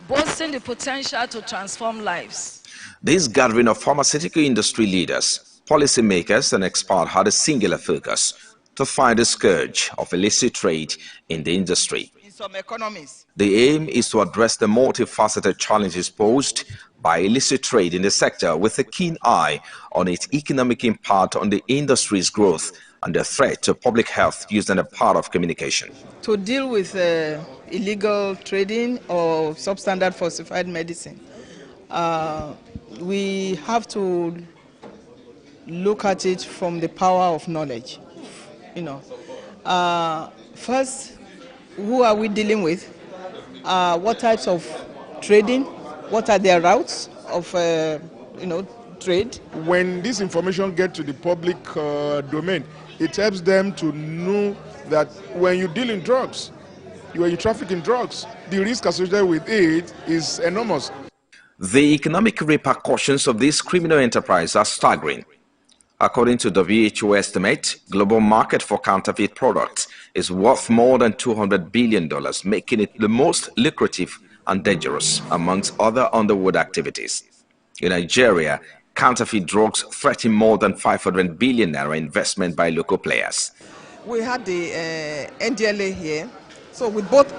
Boasting the potential to transform lives. This gathering of pharmaceutical industry leaders, policymakers and experts had a singular focus: to find the scourge of illicit trade in the industry. In some economies, the aim is to address the multifaceted challenges posed by illicit trade in the sector with a keen eye on its economic impact on the industry's growth and the threat to public health used as a part of communication. To deal with illegal trading or substandard falsified medicine, we have to look at it from the power of knowledge. First, who are we dealing with? What types of trading? What are their routes of, trade? When this information gets to the public domain, it helps them to know that when you deal in drugs, when you traffic in drugs, the risk associated with it is enormous. The economic repercussions of this criminal enterprise are staggering. According to WHO estimate, global market for counterfeit products is worth more than $200 billion, making it the most lucrative and dangerous amongst other underworld activities. In Nigeria, counterfeit drugs threaten more than 500 billion naira investment by local players. We had the NDLA here, so with both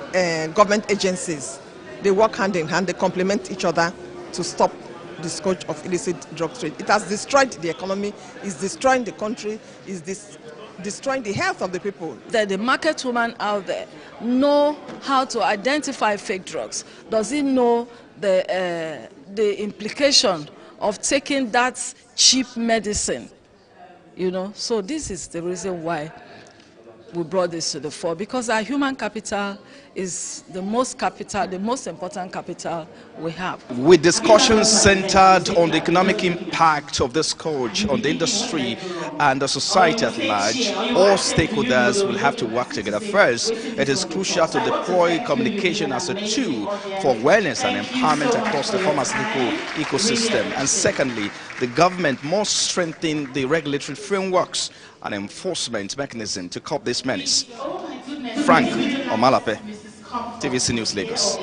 government agencies, they work hand in hand, they complement each other to stop the scourge of illicit drug trade. It has destroyed the economy, it's destroying the country, it's destroying the health of the people. That the market woman out there know how to identify fake drugs. Does he know the implication of taking that cheap medicine? So this is the reason why we brought this to the fore, because our human capital is the most important capital we have. With discussions centered on the economic impact of this scourge on the industry and the society at large, all stakeholders will have to work together. First, it is crucial to deploy communication as a tool for awareness and empowerment across the pharmaceutical ecosystem. And secondly, the government must strengthen the regulatory frameworks and enforcement mechanism to curb this menace. Frank Omalape, TVC News, Lagos.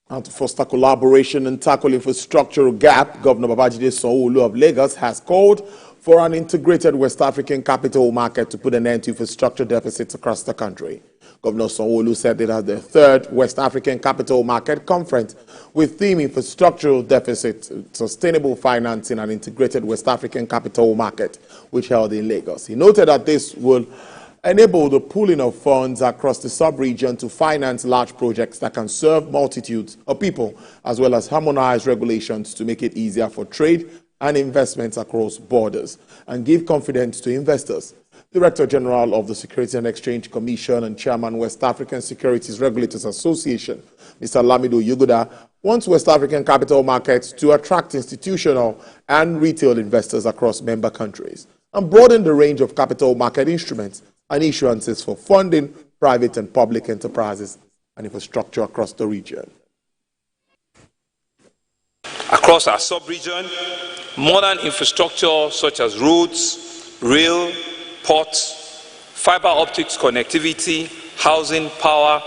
And to foster collaboration and tackle infrastructural gap, Governor Babajide Sanwo-Olu of Lagos has called for an integrated West African capital market to put an end to infrastructure deficits across the country. Governor Sanwo-Olu said it has the third West African Capital Market Conference with theme infrastructural deficit, sustainable financing and integrated West African capital market, which held in Lagos. He noted that this will enable the pooling of funds across the sub-region to finance large projects that can serve multitudes of people, as well as harmonize regulations to make it easier for trade and investments across borders and give confidence to investors. Director General of the Securities and Exchange Commission and Chairman West African Securities Regulators Association, Mr. Lamido Yuguda, wants West African capital markets to attract institutional and retail investors across member countries and broaden the range of capital market instruments and issuances for funding private and public enterprises and infrastructure across the region. Across our sub-region, modern infrastructure such as roads, rail, ports, fiber optics connectivity, housing, power,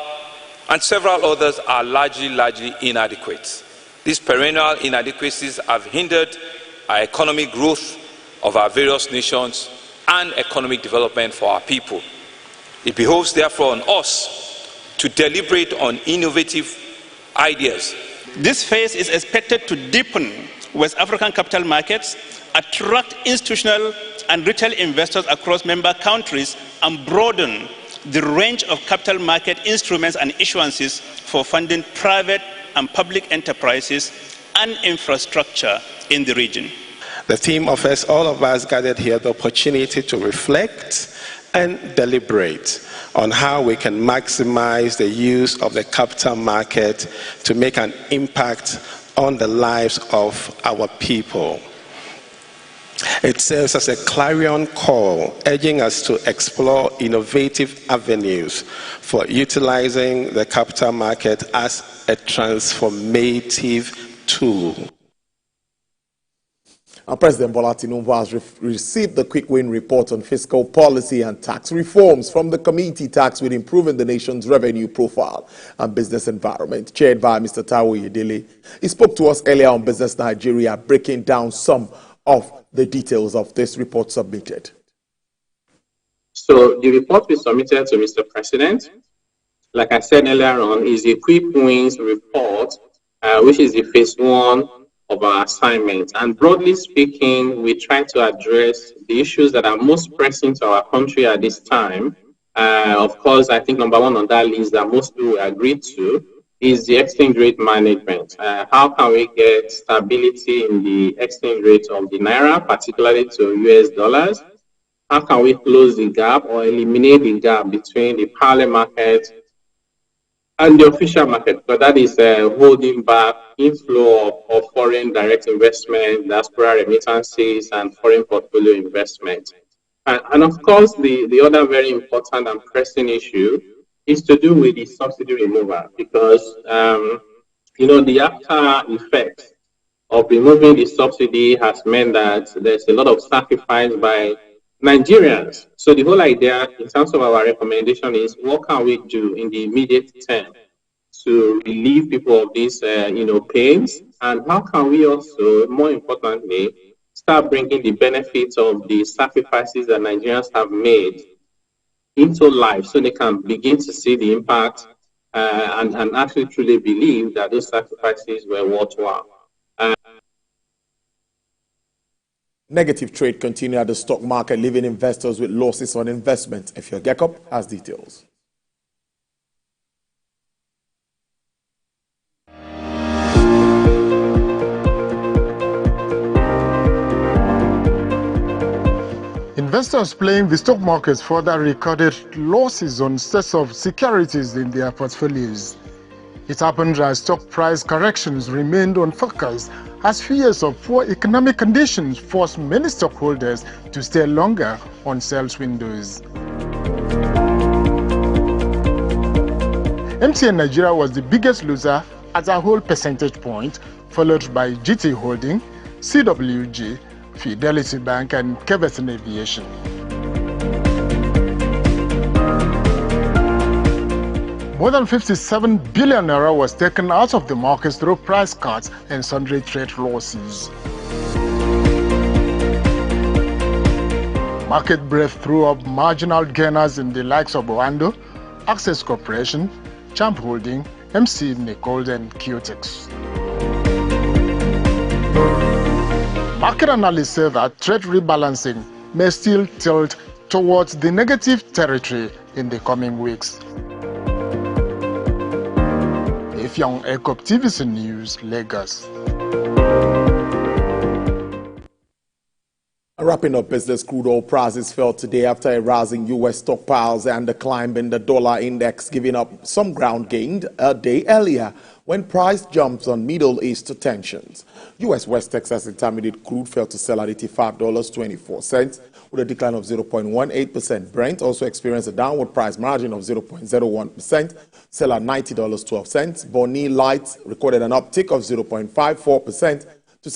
and several others are largely inadequate. These perennial inadequacies have hindered our economic growth of our various nations and economic development for our people. It behoves therefore on us to deliberate on innovative ideas. This phase is expected to deepen West African capital markets, attract institutional and retail investors across member countries, and broaden the range of capital market instruments and issuances for funding private and public enterprises and infrastructure in the region. The theme offers all of us gathered here the opportunity to reflect and deliberate on how we can maximize the use of the capital market to make an impact on the lives of our people. It serves as a clarion call, urging us to explore innovative avenues for utilizing the capital market as a transformative tool. President Bola Tinubu has received the quick win report on fiscal policy and tax reforms from the committee tasked with improving the nation's revenue profile and business environment, chaired by Mr. Taiwo Yedele. He spoke to us earlier on Business Nigeria, breaking down some of the details of this report submitted. So the report we submitted to Mr. President, like I said earlier on, is a quick wins report, which is the phase one of our assignment. And broadly speaking, we try to address the issues that are most pressing to our country at this time. Of course, I think number one on that list that most people agree to is the exchange rate management. How can we get stability in the exchange rate of the Naira, particularly to US dollars? How can we close the gap or eliminate the gap between the parallel market and the official market? Because that is holding back inflow of foreign direct investment, diaspora remittances, and foreign portfolio investment. And of course, the other very important and pressing issue is to do with the subsidy removal, because the after effect of removing the subsidy has meant that there's a lot of sacrifice by Nigerians. So the whole idea in terms of our recommendation is, what can we do in the immediate term to relieve people of these pains, and how can we also, more importantly, start bringing the benefits of the sacrifices that Nigerians have made into life, so they can begin to see the impact and actually truly believe that those sacrifices were worthwhile. Negative trade continued at the stock market, leaving investors with losses on investment. Efio Gekop has details. Investors playing the stock markets further recorded losses on sets of securities in their portfolios. It happened as stock price corrections remained unfocused as fears of poor economic conditions forced many stockholders to stay longer on sales windows. MTN Nigeria was the biggest loser at a whole percentage point, followed by GT Holding, CWG, Fidelity Bank, and Keveson Aviation. More than 57 billion naira was taken out of the markets through price cuts and sundry trade losses. Market breadth threw up marginal gainers in the likes of Oando, Access Corporation, Champ Holding, MC Nichols, and Qtex. Market analysts say that trade rebalancing may still tilt towards the negative territory in the coming weeks. Ifyong Ekop, TVC News, Lagos. Wrapping up business, crude oil prices fell today after a rising U.S. stockpiles and a climb in the dollar index, giving up some ground gained a day earlier when price jumps on Middle East tensions. U.S. West Texas Intermediate crude fell to sell at $85.24, with a decline of 0.18%. Brent also experienced a downward price margin of 0.01%, sell at $90.12. Bonnie Light recorded an uptick of 0.54%,